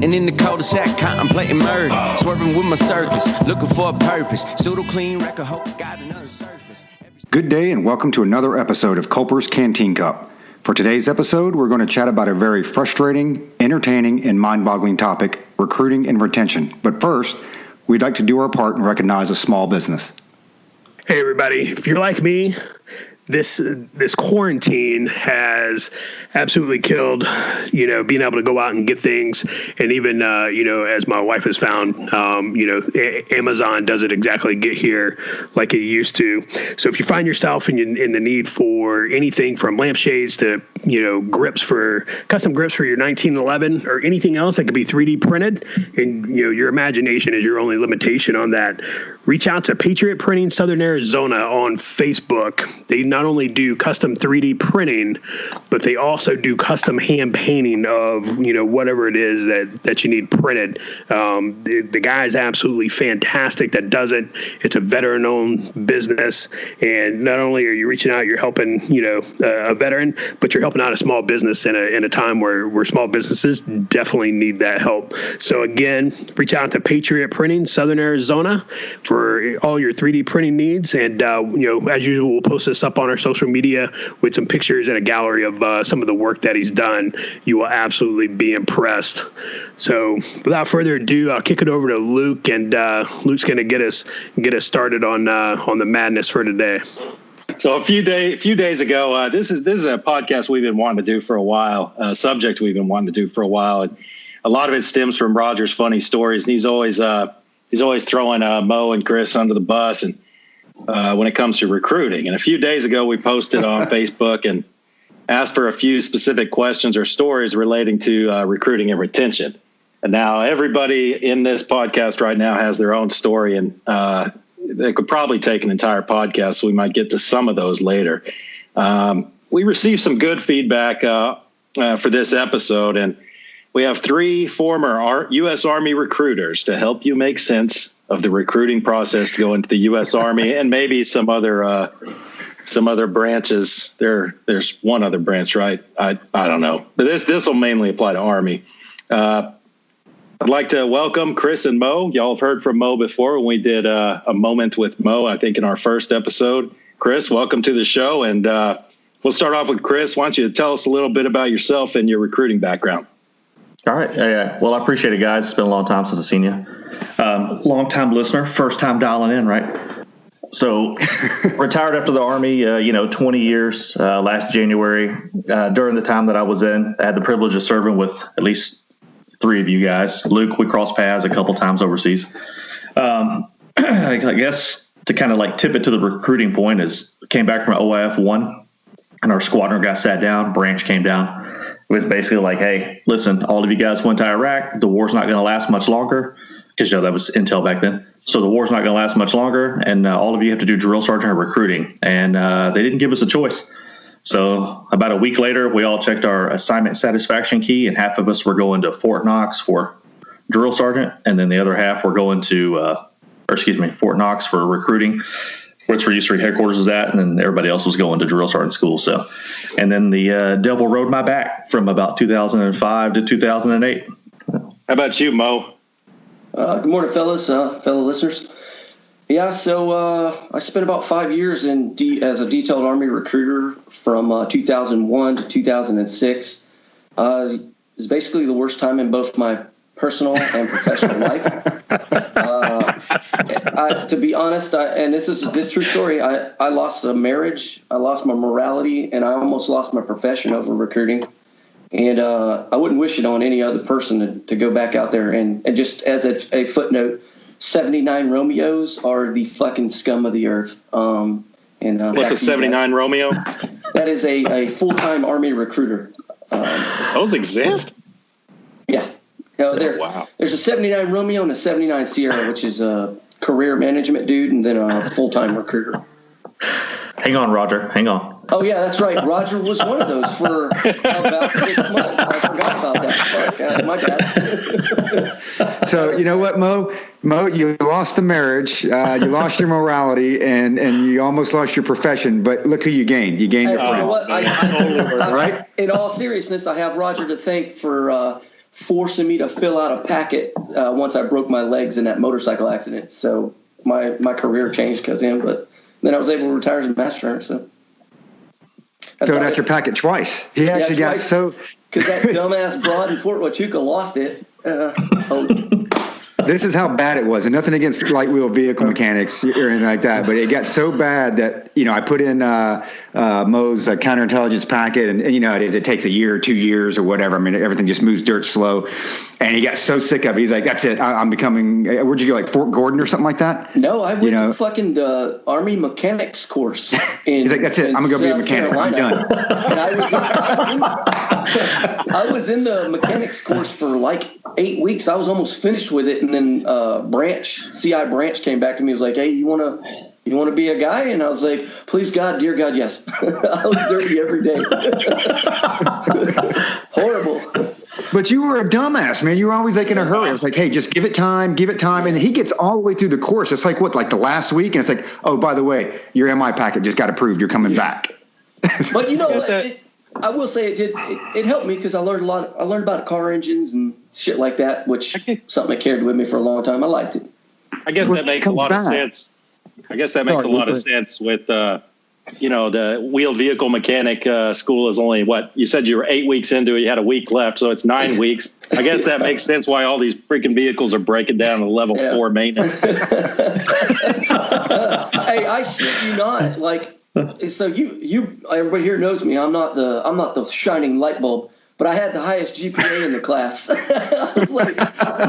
Sitting in the cul-de-sac, contemplating murder. Swerving with my circus, looking for a purpose. Pseudo clean record, hope got another surface. Good day and welcome to another episode of Culper's Canteen Cup. For today's episode, we're going to chat about a very frustrating, entertaining, and mind-boggling topic, recruiting and retention. But first, we'd like to do our part and recognize a small business. Hey everybody, if you're like me, this quarantine has absolutely killed, being able to go out and get things. And even, as my wife has found, Amazon doesn't exactly get here like it used to. So if you find yourself in the need for anything from lampshades to, custom grips for your 1911 or anything else that could be 3D printed, and, your imagination is your only limitation on that, reach out to Patriot Printing Southern Arizona on Facebook. They not only do custom 3D printing, but they also do custom hand painting of, whatever it is that you need printed. The guy is absolutely fantastic that does it. It's a veteran-owned business. And not only are you reaching out, you're helping, a veteran, but you're helping out a small business in a time where small businesses definitely need that help. So again, reach out to Patriot Printing Southern Arizona for all your 3D printing needs. And, as usual, we'll post this up on our social media with some pictures and a gallery of some of the work that he's done. You will absolutely be impressed. So without further ado, I'll kick it over to Luke, and Luke's going to get us started on the madness for today. So a few days ago, this is a podcast we've been wanting to do for a while, a subject we've been wanting to do for a while. And a lot of it stems from Roger's funny stories, and he's always throwing Mo and Chris under the bus, and when it comes to recruiting. And a few days ago, we posted on Facebook and asked for a few specific questions or stories relating to recruiting and retention. And now everybody in this podcast right now has their own story, and they could probably take an entire podcast, so we might get to some of those later. We received some good feedback for this episode, and we have 3 former U.S. Army recruiters to help you make sense of the recruiting process to go into the U.S. Army, and maybe some other branches. There's one other branch, right? I don't know, but this will mainly apply to Army. I'd like to welcome Chris and Mo. Y'all have heard from Mo before when we did a moment with Mo, I think in our first episode. Chris, welcome to the show, and we'll start off with Chris. Why don't you tell us a little bit about yourself and your recruiting background? All right. Well, I appreciate it, guys. It's been a long time since I've seen you. Long-time listener, first time dialing in, right? So retired after the Army, 20 years last January. During the time that I was in, I had the privilege of serving with at least 3 of you guys. Luke, we crossed paths a couple times overseas. I guess to kind of like tip it to the recruiting point is came back from OIF 1 and our squadron got sat down, branch came down. It was basically like, hey, listen, all of you guys went to Iraq. The war's not going to last much longer, because that was intel back then. So the war's not going to last much longer, and all of you have to do drill sergeant recruiting. And they didn't give us a choice. So about a week later, we all checked our assignment satisfaction key, and half of us were going to Fort Knox for drill sergeant, and then the other half were going to, Fort Knox for recruiting, which where U3 headquarters was at, and then everybody else was going to drill sergeant school. So, and then the devil rode my back from about 2005 to 2008. How about you, Mo? Good morning, fellas, fellow listeners. Yeah, so I spent about 5 years as a detailed Army recruiter from 2001 to 2006. It was basically the worst time in both my personal and professional life. To be honest, and this is this true story, I lost a marriage, I lost my morality, and I almost lost my profession over recruiting. And I wouldn't wish it on any other person to go back out there. And just as a footnote, 79 Romeos are the fucking scum of the earth. What's a 79 Romeo? That is a full-time Army recruiter. Those exist? Yeah. Wow. There's a 79 Romeo and a 79 Sierra, which is a career management dude, and then a full-time recruiter. Hang on, Roger. Hang on. Oh, yeah, that's right. Roger was one of those for about 6 months. I forgot about that. Fuck, my bad. So you know what, Mo? You lost the marriage, you lost your morality, and you almost lost your profession. But look who you gained. You gained your friend. You know what? Right? In all seriousness, I have Roger to thank for forcing me to fill out a packet once I broke my legs in that motorcycle accident. So my career changed because of him. But then I was able to retire as a master hunter. So filled out your packet twice. He actually got so because that dumbass broad in Fort Huachuca lost it. This is how bad it was, and nothing against light wheel vehicle mechanics or anything like that, but it got so bad that, I put in Mo's counterintelligence packet, and you know it is. It takes a year or 2 years or whatever. I mean, everything just moves dirt slow, and he got so sick of it. He's like, "That's it. I'm becoming." Where'd you go? Like Fort Gordon or something like that? No, I went to fucking the Army mechanics course. He's like, "That's it. I'm gonna go be a mechanic. I'm done." And I was in the mechanics course for like 8 weeks. I was almost finished with it, and then CI Branch came back to me. He was like, "Hey, you want to be a guy?" And I was like, "Please God, dear God, yes." I was dirty every day. Horrible. But you were a dumbass, man. You were always like in a hurry. I was like, "Hey, just give it time. And he gets all the way through the course. It's like like the last week, and it's like, "Oh, by the way, your MI packet just got approved. You're coming back." But I will say it helped me because I learned a lot. I learned about car engines and shit like that, which something I carried with me for a long time. I liked it. I guess that makes a lot of sense. I guess that makes a lot of sense with, the wheeled vehicle mechanic school is only what you said you were 8 weeks into it. You had a week left. So it's 9 weeks. I guess that makes sense why all these freaking vehicles are breaking down to level 4 maintenance. Hey, I shit you not. Like, so you everybody here knows me. I'm not the shining light bulb, but I had the highest GPA in the class. I was like,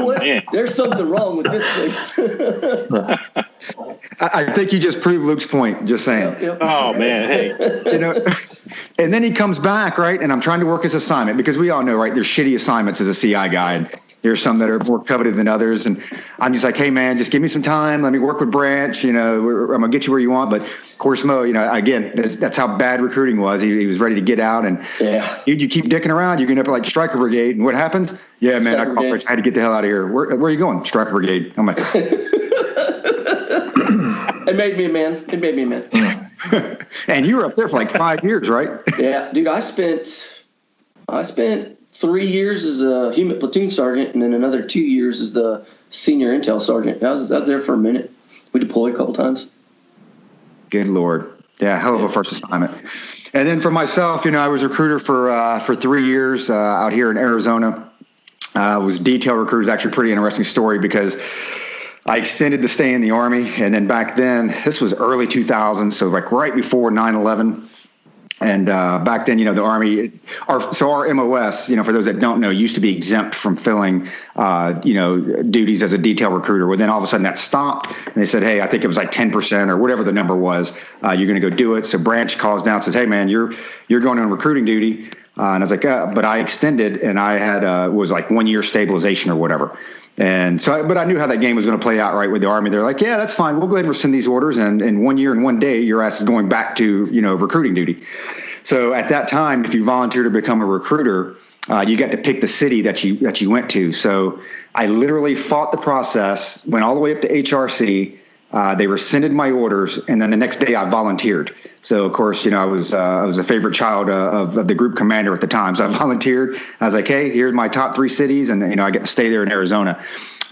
what? There's something wrong with this place. I think you just proved Luke's point. Just saying. Yep. Oh man, hey. And then he comes back, right? And I'm trying to work his assignment because we all know, right? There's shitty assignments as a CI guy. And there's some that are more coveted than others. And I'm just like, "Hey man, just give me some time. Let me work with Branch. I'm gonna get you where you want." But of course, Mo, again, that's how bad recruiting was. He was ready to get out, and you keep dicking around, you're gonna end up like Stryker Brigade. And what happens? Yeah, man, I had to get the hell out of here. Where are you going? Stryker Brigade. I'm like, It made me a man. And you were up there for like 5 years, right? Yeah, dude. I spent 3 years as a human platoon sergeant, and then another 2 years as the senior intel sergeant. I was there for a minute. We deployed a couple times. Good Lord. Yeah, hell of a first assignment. And then for myself, I was a recruiter for 3 years out here in Arizona. Was detail recruiter. It's actually a pretty interesting story because I extended to stay in the Army. And then back then, this was early 2000s, so like right before 9/11. And back then, the Army, our MOS, for those that don't know, used to be exempt from filling, duties as a detail recruiter. Well, then all of a sudden that stopped, and they said, "Hey, I think it was like 10% or whatever the number was. You're going to go do it." So Branch calls down and says, "Hey, man, you're going on recruiting duty." And I was like, "But I extended, and I had was like 1 year stabilization or whatever." And so, but I knew how that game was going to play out, right, with the Army. They're like, "Yeah, that's fine. We'll go ahead and rescind these orders. And in 1 year and 1 day, your ass is going back to, recruiting duty." So at that time, if you volunteer to become a recruiter, you got to pick the city that you went to. So I literally fought the process, went all the way up to HRC. They rescinded my orders, and then the next day I volunteered. So of course, I was a favorite child of the group commander at the time. So I volunteered. I was like, "Hey, here's my top 3 cities," and I get to stay there in Arizona.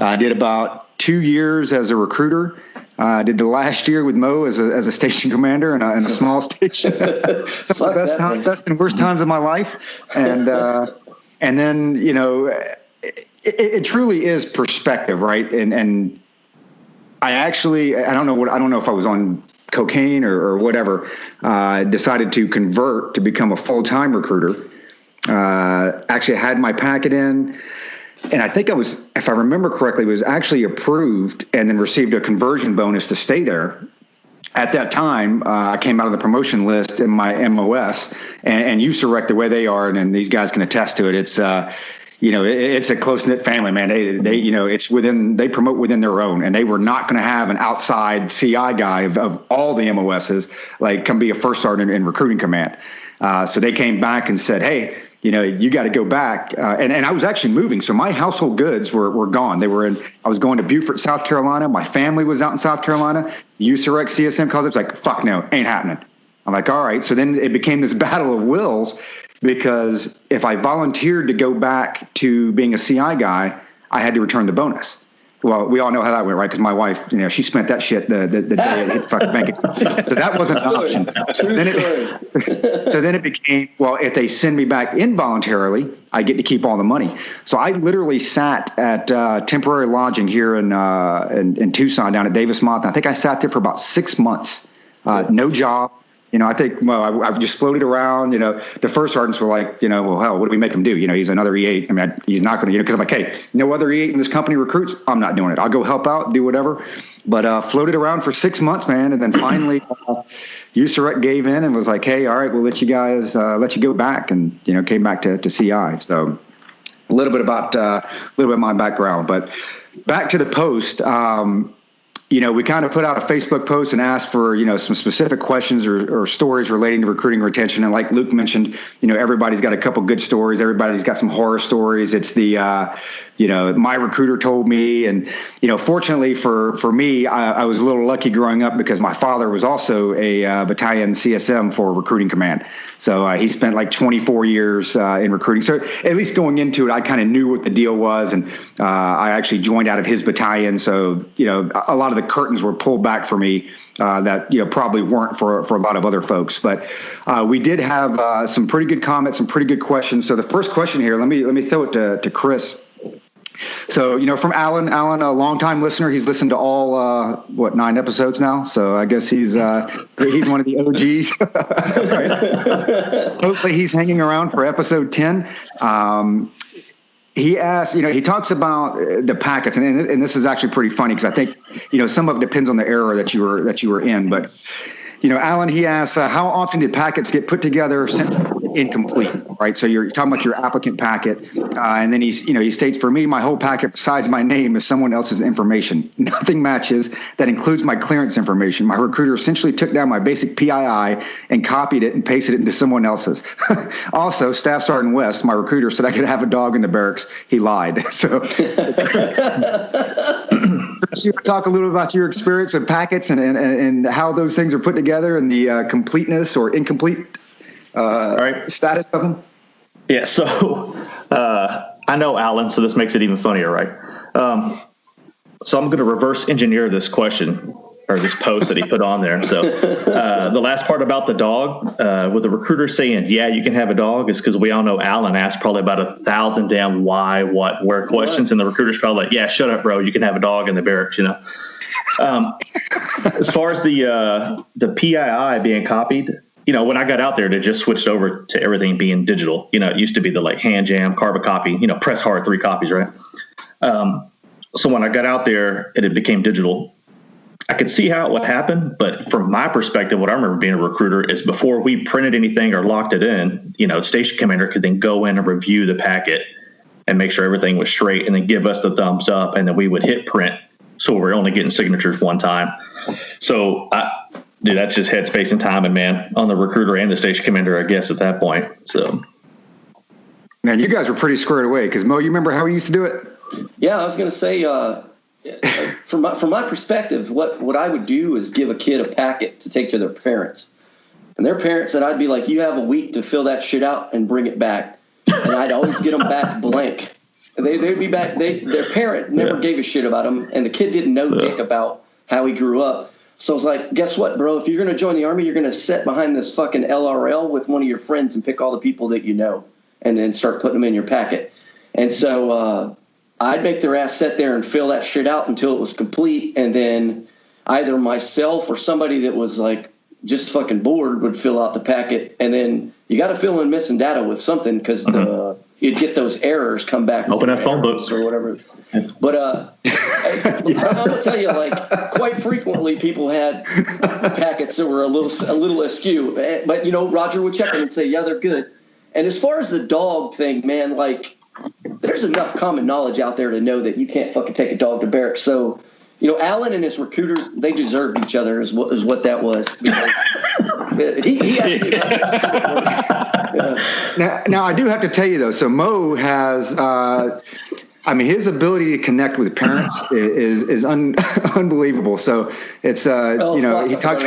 I did about 2 years as a recruiter. I did the last year with Mo as a station commander in a small station. Some of the best and worst times of my life, and then it truly is perspective, right? And I don't know if I was on cocaine or whatever, decided to convert to become a full-time recruiter. Actually, I had my packet in, and I think if I remember correctly, was actually approved and then received a conversion bonus to stay there. At that time, I came out of the promotion list in my MOS, and USAREC, the way they are, and these guys can attest to it, it's it's a close-knit family, man. They promote within their own, and they were not going to have an outside CI guy of all the MOSs come be a first sergeant in recruiting command. So they came back and said, "Hey, you got to go back." And I was actually moving, so my household goods were gone. I was going to Beaufort, South Carolina. My family was out in South Carolina. USAREC CSM calls up. It's like, "Fuck no, ain't happening." I'm like, "All right." So then it became this battle of wills. because if I volunteered to go back to being a CI guy, I had to return the bonus. Well, we all know how that went, right? Because my wife, she spent that shit the day it hit fucking bank. So that wasn't an option. So then it became, well, if they send me back involuntarily, I get to keep all the money. So I literally sat at temporary lodging here in Tucson down at Davis Monthan. I think I sat there for about 6 months. No job. I think, well, I just floated around. The first sergeants were like, well, hell, what do we make him do? He's another E8. I mean, he's not going to, because I'm like, hey, no other E8 in this company recruits. I'm not doing it. I'll go help out, do whatever. But floated around for 6 months, man. And then finally, USAREC gave in and was like, hey, all right, we'll let you guys, let you go back. And, came back to CI. So a little bit of my background. But back to the post, we kind of put out a Facebook post and asked for, some specific questions or stories relating to recruiting retention. And like Luke mentioned, everybody's got a couple good stories. Everybody's got some horror stories. It's the, my recruiter told me. And, fortunately for me, I was a little lucky growing up because my father was also a battalion CSM for recruiting command. So he spent like 24 years in recruiting. So at least going into it, I kind of knew what the deal was. And I actually joined out of his battalion. So, a lot of the curtains were pulled back for me that, probably weren't for a lot of other folks. But we did have some pretty good comments, some pretty good questions. So the first question here, let me throw it to Chris. So, from Alan, a longtime listener, he's listened to all, 9 episodes now. So I guess he's one of the OGs. Hopefully he's hanging around for episode 10. He asked, he talks about the packets, and this is actually pretty funny because I think, some of it depends on the era that you were in. But, Alan, he asks, how often did packets get put together incomplete, right? So you're talking about your applicant packet, and then he states, for me, my whole packet besides my name is someone else's information. Nothing matches. That includes my clearance information. My recruiter essentially took down my basic PII and copied it and pasted it into someone else's. Also, Staff Sergeant West, my recruiter, said I could have a dog in the barracks. He lied. So you talk a little about your experience with packets and how those things are put together and the completeness or incomplete status of them? Yeah, so I know Alan, so this makes it even funnier, right? So I'm going to reverse engineer this question or this post that he put on there. So the last part about the dog, with the recruiter saying, yeah, you can have a dog, is because we all know Alan asked probably about 1,000 damn why, what, where questions, and the recruiter's probably like, yeah, shut up, bro, you can have a dog in the barracks, As far as the PII being copied, when I got out there, it just switched over to everything being digital. It used to be the hand jam, carbon copy, press hard, 3 copies, right? So when I got out there and it became digital, I could see how it would happen. But from my perspective, what I remember being a recruiter is before we printed anything or locked it in, station commander could then go in and review the packet and make sure everything was straight and then give us the thumbs up. And then we would hit print. So we're only getting signatures one time. So dude, that's just headspace and timing, man, on the recruiter and the station commander, I guess, at that point. So, man, you guys were pretty squared away because Mo, you remember how we used to do it? Yeah, I was going to say, from my perspective, what I would do is give a kid a packet to take to their parents, and their parents, and I'd be like, you have a week to fill that shit out and bring it back, and I'd always get them back blank. They'd be back. Their parent never gave a shit about them, and the kid didn't know dick about how he grew up. So I was like, guess what, bro? If you're going to join the Army, you're going to sit behind this fucking LRL with one of your friends and pick all the people that you know and then start putting them in your packet. And so I'd make their ass sit there and fill that shit out until it was complete. And then either myself or somebody that was like just fucking bored would fill out the packet. And then you got to fill in missing data with something because you'd get those errors come back. Open that phone book or whatever. But I'm gonna tell you, like, quite frequently people had packets that were a little askew. But Roger would check them and say, yeah, they're good. And as far as the dog thing, man, like, there's enough common knowledge out there to know that you can't fucking take a dog to barracks. So, Alan and his recruiter, they deserved each other is what that was. He asked me about this. Now, I do have to tell you, though, so Mo has I mean, his ability to connect with parents is unbelievable. So it's he talks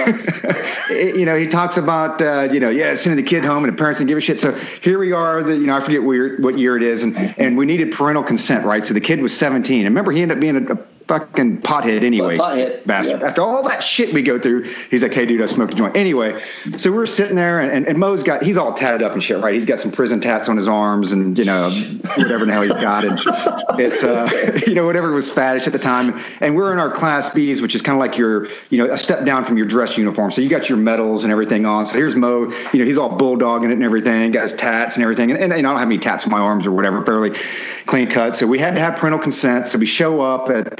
he talks about sending the kid home and the parents didn't give a shit. So here we are, I forget what year it is, and we needed parental consent, right? So the kid was 17. And remember, he ended up being a fucking pothead anyway. Bastard. Yeah. After all that shit we go through, he's like, hey, dude, I smoked a joint. Anyway, so we're sitting there, and Mo's he's all tatted up and shit, right? He's got some prison tats on his arms and, whatever the hell he's got. And it's, whatever was faddish at the time. And we're in our Class Bs, which is kind of like your, a step down from your dress uniform. So you got your medals and everything on. So here's Mo, he's all bulldogging it and everything, got his tats and everything. And I don't have any tats on my arms or whatever, barely clean cut. So we had to have parental consent. So we show up at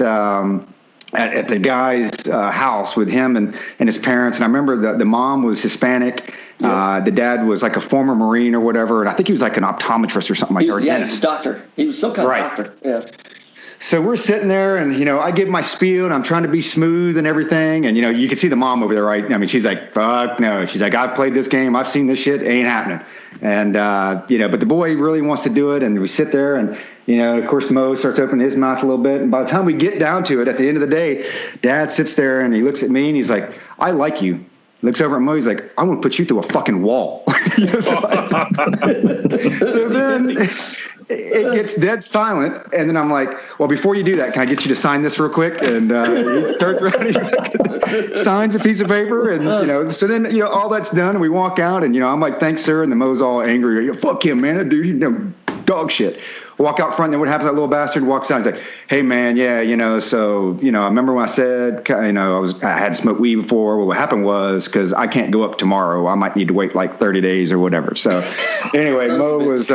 the guy's house with him and his parents. And I remember the mom was Hispanic. The dad was like a former Marine or whatever. And I think he was like an optometrist or something like that. Yeah, he was a doctor. He was some kind of doctor. Yeah. So we're sitting there and, I give my spiel and I'm trying to be smooth and everything. And, you can see the mom over there, right? I mean, she's like, fuck no. She's like, I've played this game. I've seen this shit. It ain't happening. And, but the boy really wants to do it. And we sit there and, of course, Mo starts opening his mouth a little bit. And by the time we get down to it, at the end of the day, Dad sits there and he looks at me and he's like, I like you. He looks over at Mo. He's like, I'm going to put you through a fucking wall. So then it gets dead silent. And then I'm like, well, before you do that, can I get you to sign this real quick? And he turns around and signs a piece of paper. And, so then, all that's done. And we walk out and, I'm like, thanks, sir. And the Mo's all angry. Fuck him, man. That dude, dog shit. Walk out front, and then what happens? That little bastard walks out. He's like, "Hey, man, yeah, so I remember when I said, I had smoked weed before. Well, what happened was because I can't go up tomorrow. I might need to wait like 30 days or whatever." So, anyway, Mo was,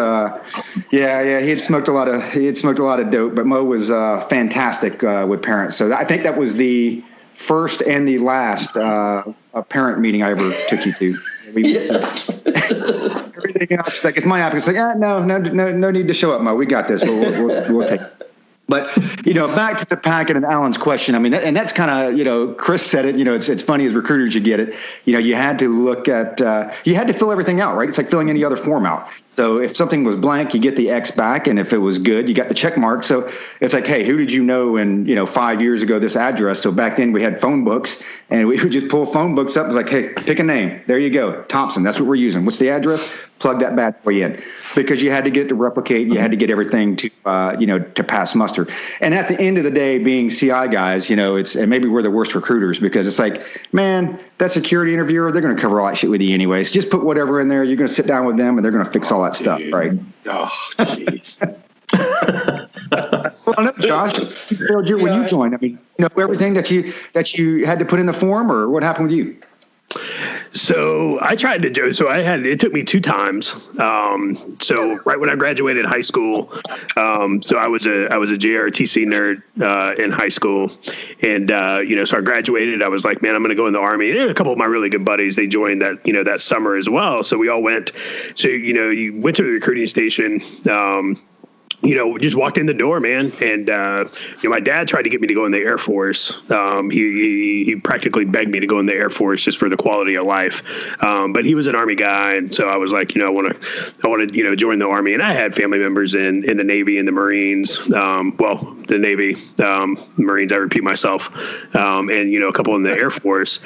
he had smoked a lot of dope, but Mo was fantastic with parents. So I think that was the first and the last parent meeting I ever took you to. Yes. Everything else, like it's my app. It's like, no need to show up, Mo. We got this. We'll take it. But back to the packet and Alan's question. I mean, and that's kind of Chris said it. It's funny as recruiters you get it. You had to look at you had to fill everything out, right? It's like filling any other form out. So if something was blank, you get the X back, and if it was good, you got the check mark. So it's like, hey, who did you know in 5 years ago this address? So back then we had phone books, and we would just pull phone books up. It was like, hey, pick a name. There you go, Thompson. That's what we're using. What's the address? Plug that bad boy in, because you had to get it to replicate. You had to get everything to to pass muster. And at the end of the day, being CI guys, and maybe we're the worst recruiters because it's like, man, that security interviewer, they're going to cover all that shit with you anyways. Just put whatever in there. You're going to sit down with them, and they're going to fix all that stuff, right? Oh, jeez. Well, no, Josh, when you joined, I mean, everything that you had to put in the form, or what happened with you? So I tried to do. So it took me 2 times. So right when I graduated high school, so I was a JRTC nerd in high school, and so I graduated. I was like, man, I'm going to go in the Army. And a couple of my really good buddies, they joined that summer as well. So we all went. So you went to the recruiting station. Just walked in the door, man. And, my dad tried to get me to go in the Air Force. He practically begged me to go in the Air Force just for the quality of life. But he was an Army guy. And so I was like, I want to, join the Army. And I had family members in the Navy and the Marines. The Navy, Marines, I repeat myself, and, a couple in the Air Force.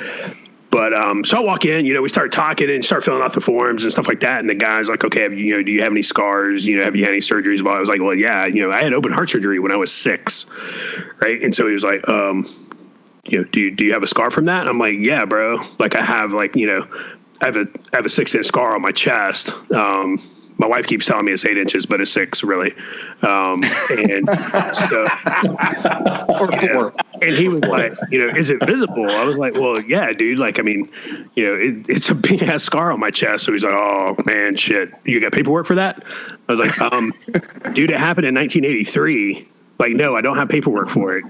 But so I walk in, we start talking and start filling out the forms and stuff like that. And the guy's like, okay, do you have any scars? Have you had any surgeries? Well, I was like, well, yeah, I had open heart surgery when I was 6. Right. And so he was like, do you have a scar from that? And I'm like, yeah, bro. Like I have I have a 6-inch scar on my chest. My wife keeps telling me it's 8 inches, but it's 6 really. And so, and he was like, is it visible? I was like, well, yeah, dude. Like, I mean, it's a big ass scar on my chest. So he's like, oh man, shit. You got paperwork for that? I was like, dude, it happened in 1983. Like, no, I don't have paperwork for it,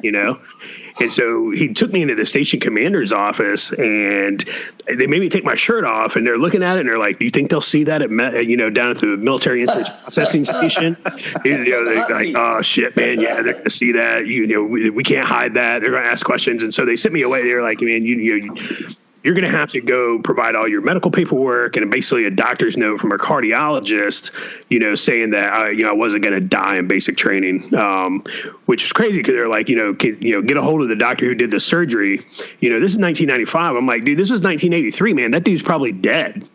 And so he took me into the station commander's office, and they made me take my shirt off, and they're looking at it, and they're like, do you think they'll see that down at the military processing station? They're like, oh, shit, man, yeah, they're going to see that. We can't hide that. They're going to ask questions. And so they sent me away. They're like, man, you're going to have to go provide all your medical paperwork and basically a doctor's note from a cardiologist, saying that I wasn't going to die in basic training, which is crazy because they're like, get a hold of the doctor who did the surgery. This is 1995. I'm like, dude, this was 1983, man. That dude's probably dead.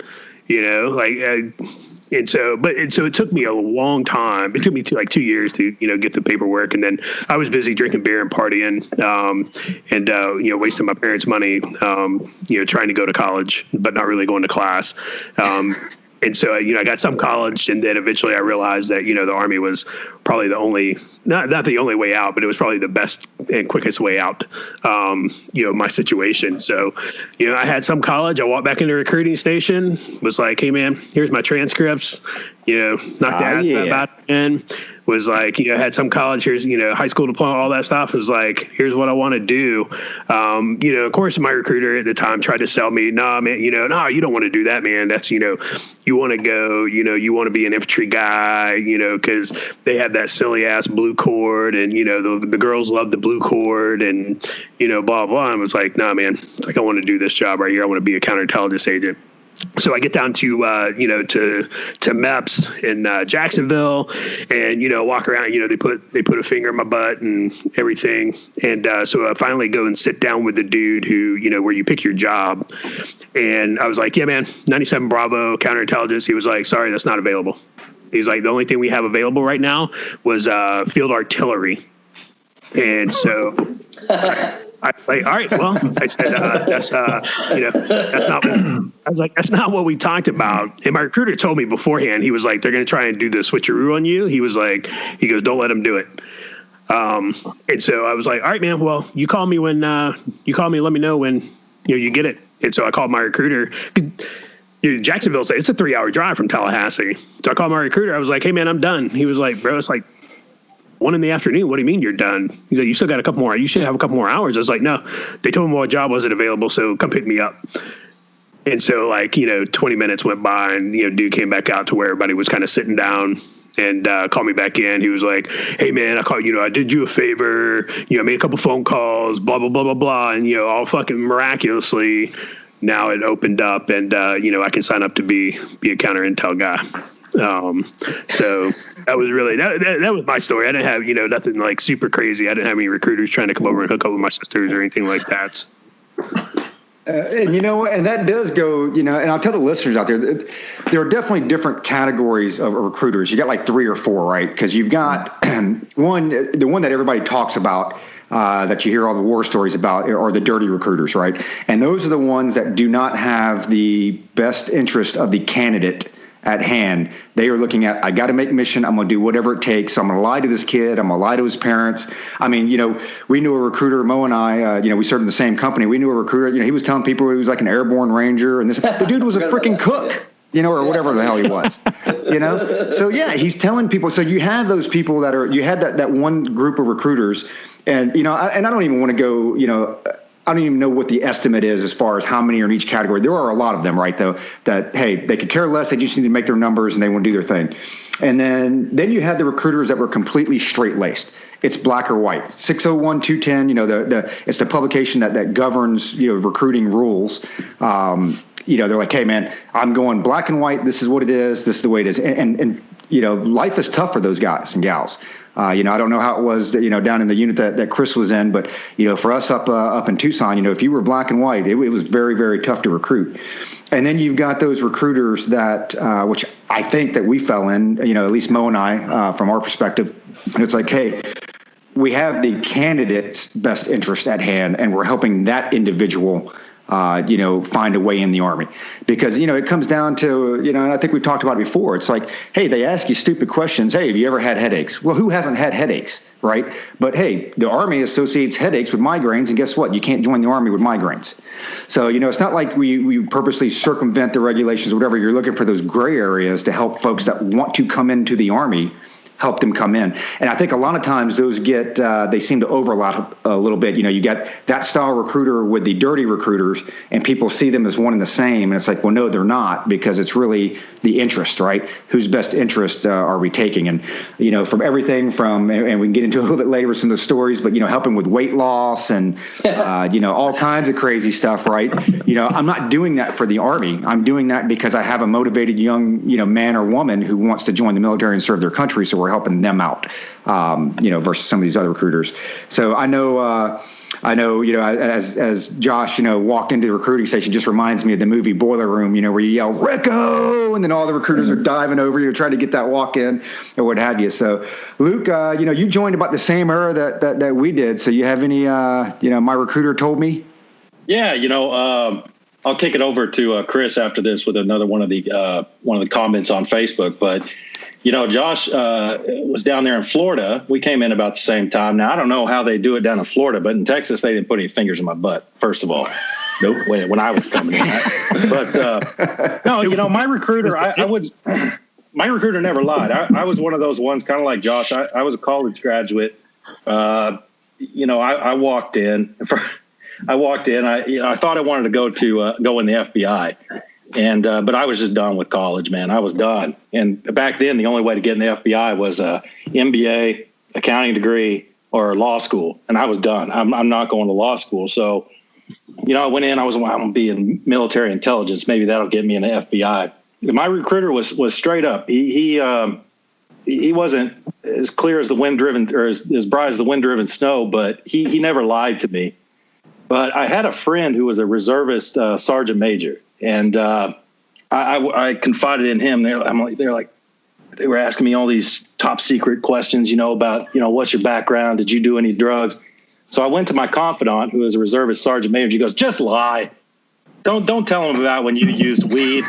And so it took me a long time. It took me 2 years to, get the paperwork. And then I was busy drinking beer and partying, and wasting my parents' money, trying to go to college, but not really going to class. And so, I got some college, and then eventually I realized that, the Army was probably the only, not the only way out, but it was probably the best and quickest way out, my situation. So, I had some college. I walked back into the recruiting station, was like, hey, man, here's my transcripts, knocked the ass about it in. Was like, had some college, here's, high school diploma, all that stuff. Was like, here's what I want to do. Of course, my recruiter at the time tried to sell me, nah, man, no, you don't want to do that, man. That's, you want to go, you want to be an infantry guy, because they had that silly ass blue cord, and, the girls love the blue cord, and, blah, blah. And it was like, nah, man, it's like, I want to do this job right here. I want to be a counterintelligence agent. So I get down to to MEPS in Jacksonville, and walk around. They put a finger in my butt and everything, and so I finally go and sit down with the dude who where you pick your job, and I was like, yeah, man, 97 Bravo counterintelligence. He was like, sorry, that's not available. He's like, the only thing we have available right now was field artillery, and so. I was like, all right, well, I said, that's not what, I was like, that's not what we talked about. And my recruiter told me beforehand, he was like, they're going to try and do the switcheroo on you. He was like, don't let them do it. And so I was like, all right, man, well, you call me when, let me know when, you get it. And so I called my recruiter. Jacksonville, it's a 3-hour drive from Tallahassee. So I called my recruiter. I was like, hey, man, I'm done. He was like, bro, it's like 1 PM. What do you mean you're done? He's like, you still got a couple more. You should have a couple more hours. I was like, no, they told me what job wasn't available, so come pick me up. And so 20 minutes went by, and dude came back out to where everybody was kind of sitting down, and called me back in. He was like, hey man, I did you a favor, I made a couple phone calls, blah blah blah blah blah, and all fucking miraculously now it opened up, and I can sign up to be a counter intel guy. So that was really, that was my story. I didn't have, nothing like super crazy. I didn't have any recruiters trying to come over and hook up with my sisters or anything like that. And that does go, and I'll tell the listeners out there, there are definitely different categories of recruiters. You got like 3 or 4, right? Because you've got the one that everybody talks about, that you hear all the war stories about, are the dirty recruiters, right? And those are the ones that do not have the best interest of the candidate at hand. They are looking at, I got to make mission. I'm going to do whatever it takes. I'm going to lie to this kid. I'm going to lie to his parents. I mean, we knew a recruiter, Mo and I, we served in the same company. We knew a recruiter, he was telling people he was like an airborne ranger, and the dude was a freaking cook, or whatever the hell he was, So yeah, he's telling people. So you have those people you had that one group of recruiters, and, I don't even want to go, I don't even know what the estimate is as far as how many are in each category. There are a lot of them, right, though, that, hey, they could care less. They just need to make their numbers, and they want to do their thing. And then you had the recruiters that were completely straight-laced. It's black or white. S01E10, it's the publication that governs, recruiting rules. They're like, hey, man, I'm going black and white. This is what it is. This is the way it is. And life is tough for those guys and gals. I don't know how it was, down in the unit that Chris was in, but, for us up in Tucson, if you were black and white, it was very, very tough to recruit. And then you've got those recruiters that, which I think that we fell in, at least Mo and I, from our perspective, it's like, hey, we have the candidate's best interest at hand, and we're helping that individual find a way in the Army. Because, it comes down to, and I think we've talked about it before. It's like, hey, they ask you stupid questions. Hey, have you ever had headaches? Well, who hasn't had headaches, right? But hey, the Army associates headaches with migraines, and guess what? You can't join the Army with migraines. So, it's not like we purposely circumvent the regulations or whatever. You're looking for those gray areas to help folks that want to come into the Army help them come in. And I think a lot of times those they seem to overlap a little bit. You get that style recruiter with the dirty recruiters, and people see them as one and the same. And it's like, well, no, they're not, because it's really the interest, right? Whose best interest are we taking? And, from everything from, and we can get into a little bit later with some of the stories, but, helping with weight loss and, all kinds of crazy stuff, right? I'm not doing that for the Army. I'm doing that because I have a motivated young, man or woman who wants to join the military and serve their country. So we're helping them out, versus some of these other recruiters. So I know, as Josh, walked into the recruiting station, just reminds me of the movie Boiler Room, where you yell, Rico, and then all the recruiters are diving over you, trying to get that walk in or what have you. So Luke, you joined about the same era that we did. So you have any, my recruiter told me? Yeah. I'll kick it over to Chris after this with another one of the comments on Facebook, but Josh was down there in Florida. We came in about the same time. Now, I don't know how they do it down in Florida, but in Texas, they didn't put any fingers in my butt, first of all. Nope. When I was coming in. But, no, my recruiter, my recruiter never lied. I was one of those ones, kind of like Josh. I was a college graduate. I walked in. I thought I wanted to go in the FBI. And, but I was just done with college, man. I was done. And back then, the only way to get in the FBI was a MBA, accounting degree, or law school. And I was done. I'm not going to law school. So, I went in, I'm going to be in military intelligence. Maybe that'll get me in the FBI. My recruiter was straight up. He wasn't as clear as the wind driven, or as bright as the wind driven snow, but he never lied to me. But I had a friend who was a reservist sergeant major. And I confided in him. They were asking me all these top secret questions, about, what's your background? Did you do any drugs? So I went to my confidant, who is a reservist sergeant major. He goes, just lie. Don't tell him about when you used weed.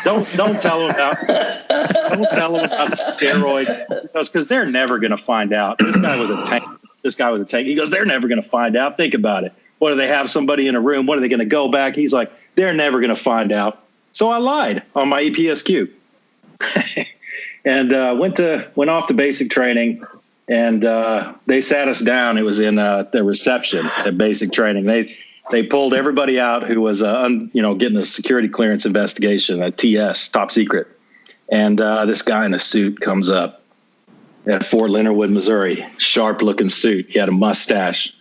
Don't tell him about the steroids, because they're never going to find out. This guy was a tank. He goes, they're never going to find out. Think about it. What, do they have somebody in a room? What, are they going to go back? He's like, they're never going to find out. So I lied on my EPSQ and went off to basic training, and they sat us down. It was in the reception at basic training. They pulled everybody out who was getting a security clearance investigation, a TS, top secret. And this guy in a suit comes up at Fort Leonard Wood, Missouri, sharp looking suit. He had a mustache.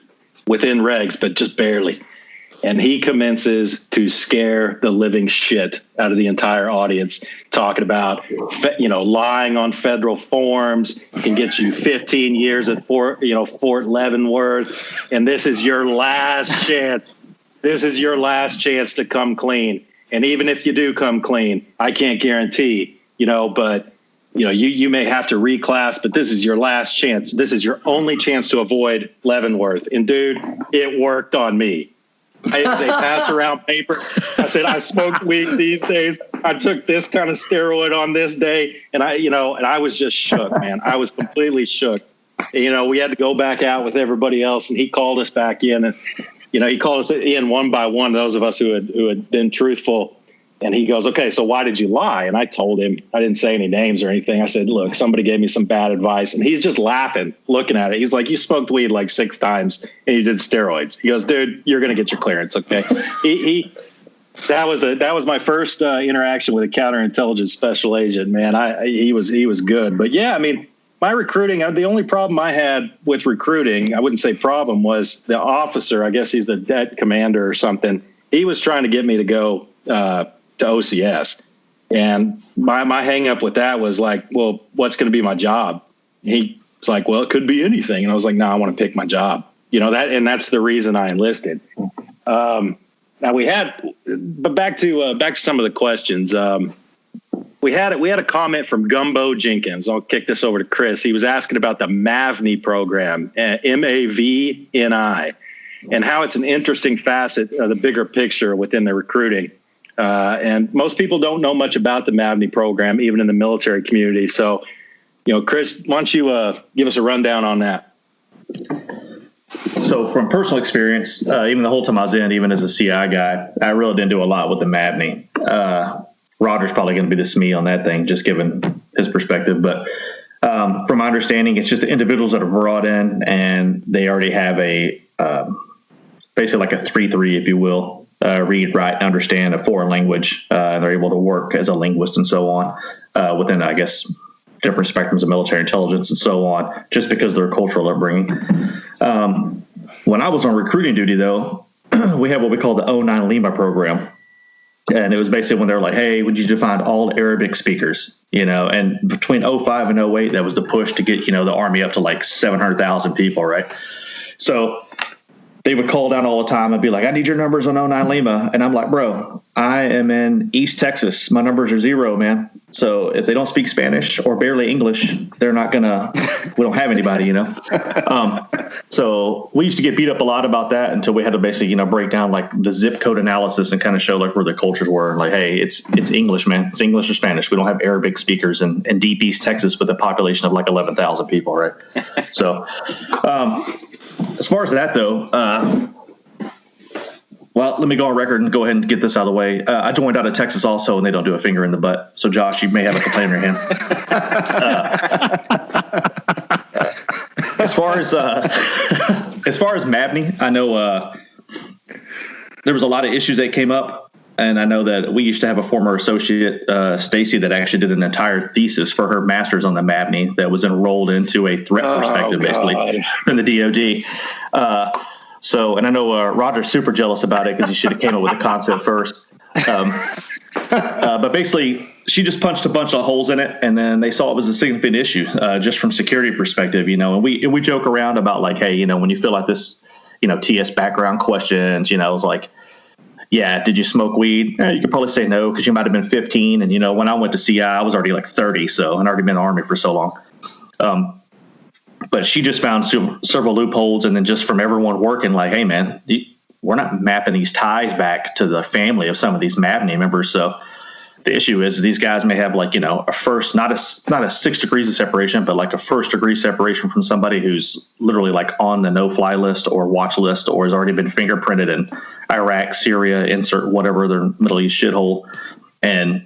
Within regs, but just barely. And he commences to scare the living shit out of the entire audience, talking about, lying on federal forms can get you 15 years at Fort Leavenworth. And this is your last chance. This is your last chance to come clean. And even if you do come clean, I can't guarantee, but you may have to reclass, but this is your last chance. This is your only chance to avoid Leavenworth. And dude, it worked on me. They pass around paper. I said, I smoked weed these days. I took this kind of steroid on this day. And I was just shook, man. I was completely shook. And, we had to go back out with everybody else, and he called us back in, and, he called us in one by one, those of us who had been truthful. And he goes, okay, so why did you lie? And I told him, I didn't say any names or anything. I said, look, somebody gave me some bad advice. And he's just laughing, looking at it. He's like, you smoked weed like 6 times and you did steroids. He goes, dude, you're going to get your clearance. Okay. That was my first interaction with a counterintelligence special agent, man. He was good. But yeah, I mean, my recruiting, the only problem I had with recruiting, I wouldn't say problem, was the officer. I guess he's the det commander or something. He was trying to get me to go, to OCS. And my hang up with that was like, well, what's going to be my job? He was like, well, it could be anything. And I was like, no, I want to pick my job, and that's the reason I enlisted. Now but back to some of the questions. We had a comment from Gumbo Jenkins. I'll kick this over to Chris. He was asking about the MAVNI program, MAVNI, and how it's an interesting facet of the bigger picture within the recruiting. And most people don't know much about the MAVNI program, even in the military community. So, Chris, why don't you give us a rundown on that? So from personal experience, even the whole time I was in, even as a CI guy, I really didn't do a lot with the MAVNI. Roger's probably going to be the SME on that thing, just given his perspective. But From my understanding, it's just the individuals that are brought in and they already have a basically like a 3-3, if you will, read, write, understand a foreign language. And they're able to work as a linguist and so on within, I guess, different spectrums of military intelligence and so on, just because of their cultural upbringing. When I was on recruiting duty, though, we had what we call the 09 Lima program. And it was basically when they were like, hey, would you define all Arabic speakers? And between 05 and 08, that was the push to get, the Army up to like 700,000 people, right? So they would call down all the time and be like, I need your numbers on 09 Lima. And I'm like, bro, I am in East Texas. My numbers are 0, man. So if they don't speak Spanish or barely English, they're not we don't have anybody, So we used to get beat up a lot about that until we had to basically, break down like the zip code analysis and kind of show like where the cultures were. Like, hey, it's English, man. It's English or Spanish. We don't have Arabic speakers in deep East Texas with a population of like 11,000 people, right? So, as far as that, though, well, let me go on record and go ahead and get this out of the way. I joined out of Texas also, and they don't do a finger in the butt. So, Josh, you may have a complaint in your hand. As far as Mabney, I know there was a lot of issues that came up, and I know that we used to have a former associate, Stacy, that actually did an entire thesis for her master's on the Mabney that was enrolled into a threat perspective, basically, from the DoD. And I know Roger's super jealous about it because he should have came up with the concept first. But basically, she just punched a bunch of holes in it, and then they saw it was a significant issue just from security perspective, And we joke around about like, hey, when you fill out this, TS background questions, it's like, yeah, did you smoke weed? You could probably say no because you might have been 15. And, when I went to CI, I was already like 30. So I'd already been in the Army for so long. But she just found several loopholes. And then just from everyone working like, hey, man, we're not mapping these ties back to the family of some of these Mabney members. So the issue is these guys may have like, a first, not a 6 degrees of separation, but like a first degree separation from somebody who's literally like on the no-fly list or watch list or has already been fingerprinted in Iraq, Syria, insert whatever their Middle East shithole. And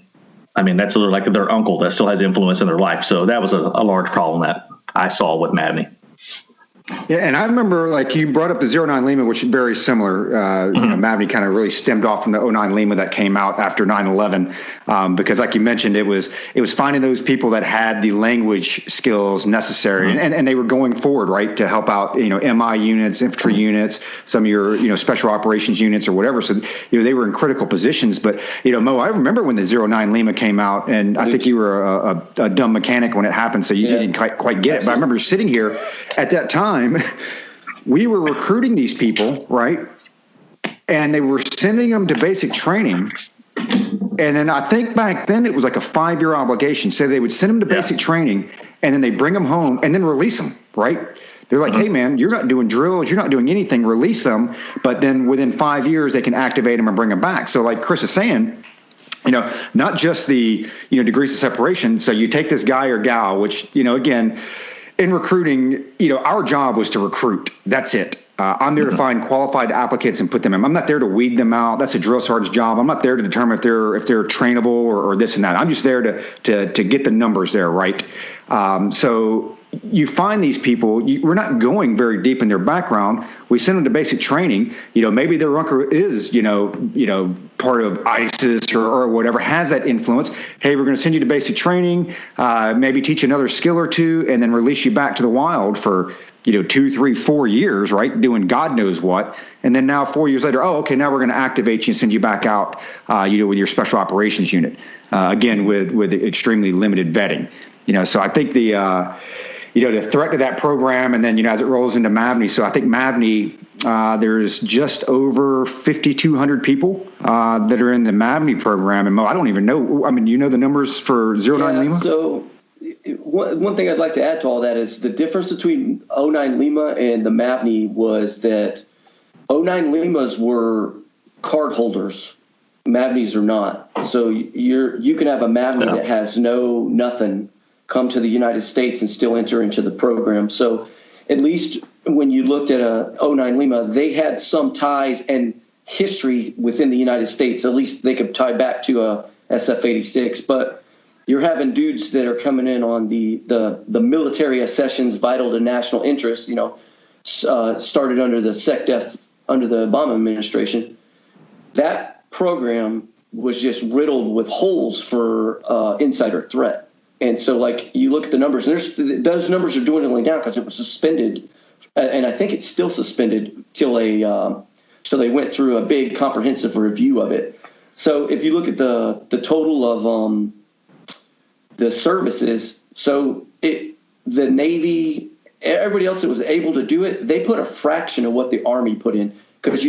I mean, that's literally like their uncle that still has influence in their life. So that was a large problem that I saw with Mabney. Yeah, and I remember, like, you brought up the 09 Lima, which is very similar. Mabney kind of really stemmed off from the 09 Lima that came out after 9/11, because, like you mentioned, it was finding those people that had the language skills necessary, and they were going forward, right, to help out, MI units, infantry units, some of your, special operations units or whatever. So, they were in critical positions. But, Mo, I remember when the 09 Lima came out, and I think you were a dumb mechanic when it happened, so you didn't quite get it. But I remember sitting here at that time. We were recruiting these people, right? And they were sending them to basic training. And then I think back then it was like a 5-year obligation. So they would send them to basic training and then they bring them home and then release them, right? They're like, hey, man, you're not doing drills. You're not doing anything. Release them. But then within 5 years, they can activate them and bring them back. So like Chris is saying, not just the, degrees of separation. So you take this guy or gal, which, again, in recruiting, our job was to recruit. That's it. I'm there to find qualified applicants and put them in. I'm not there to weed them out. That's a drill sergeant's job. I'm not there to determine if they're trainable or this and that. I'm just there to get the numbers there, right? So you find these people. We're not going very deep in their background. We send them to basic training. Maybe their uncle is part of ISIS or whatever, has that influence. Hey, we're going to send you to basic training, maybe teach another skill or two, and then release you back to the wild for 2, 3, 4 years, right? Doing God knows what. And then now 4 years later, okay, now we're going to activate you and send you back out, with your special operations unit, again, with extremely limited vetting. So I think the threat to that program, and then, as it rolls into Mabney. So I think Mabney, there's just over 5,200 people that are in the Mabney program. And Mo, I don't even know. I mean, you know the numbers for 09 Lima? So one thing I'd like to add to all that is the difference between 09 Lima and the Mabney was that 09 Limas were card holders. Mabneys are not. So you can have a Mabney that has nothing come to the United States and still enter into the program. So at least when you looked at a 09 Lima, they had some ties and history within the United States. At least they could tie back to a SF-86. But you're having dudes that are coming in on the military accessions vital to national interest, started under the SecDef, under the Obama administration. That program was just riddled with holes for insider threat. And so, like, you look at the numbers, and those numbers are dwindling down because it was suspended, and I think it's still suspended till they went through a big comprehensive review of it. So if you look at the total of the services, so the Navy, everybody else that was able to do it, they put a fraction of what the Army put in, because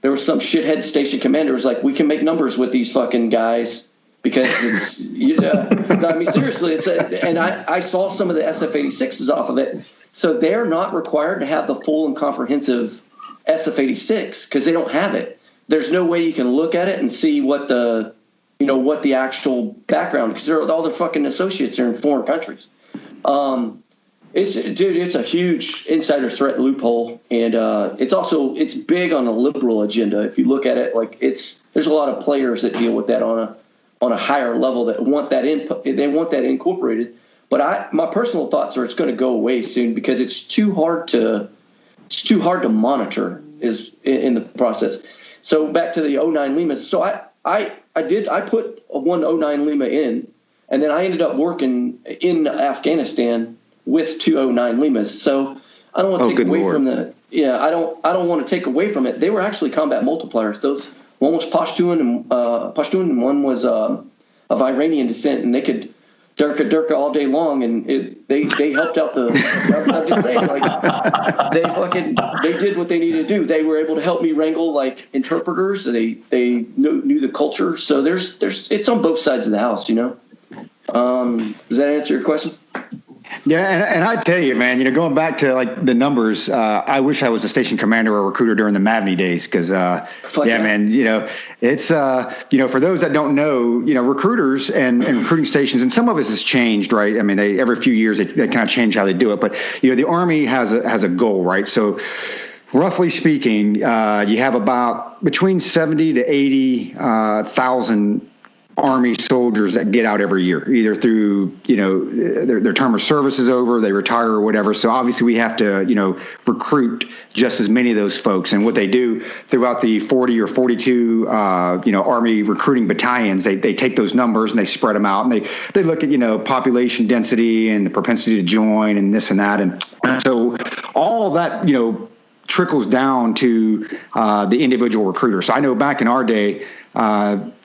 there was some shithead station commander was like, we can make numbers with these fucking guys. Because it's, I mean, seriously, and I saw some of the SF-86s off of it. So they're not required to have the full and comprehensive SF-86 because they don't have it. There's no way you can look at it and see what the actual background, because all their fucking associates are in foreign countries. It's a huge insider threat loophole, and it's big on a liberal agenda. If you look at it, like there's a lot of players that deal with that on a higher level that want that incorporated. But my personal thoughts are it's going to go away soon because it's too hard to monitor is in the process. So back to the 09 Limas. So I put a 109 Lima in, and then I ended up working in Afghanistan with 209 Limas. So I don't want to take away from I don't want to take away from it. They were actually combat multipliers. Those. One was Pashtun and one was of Iranian descent, and they could durka all day long, and they helped out the. I'm just saying, like they did what they needed to do. They were able to help me wrangle like interpreters. They knew the culture. So it's on both sides of the house, Does that answer your question? Yeah, and I tell you, man, going back to like the numbers, I wish I was a station commander or a recruiter during the Mavney days because, man, it's, for those that don't know, recruiters and recruiting stations, and some of us has changed, right? I mean, every few years they kind of change how they do it, but the Army has a goal, right? So roughly speaking, you have about between 70 to 80,000 Army soldiers that get out every year, either through, their term of service is over, they retire or whatever. So obviously we have to, recruit just as many of those folks. And what they do throughout the 40 or 42, Army recruiting battalions, they take those numbers and they spread them out, and they look at, population density and the propensity to join and this and that. And so all of that, trickles down to the individual recruiter. So I know back in our day,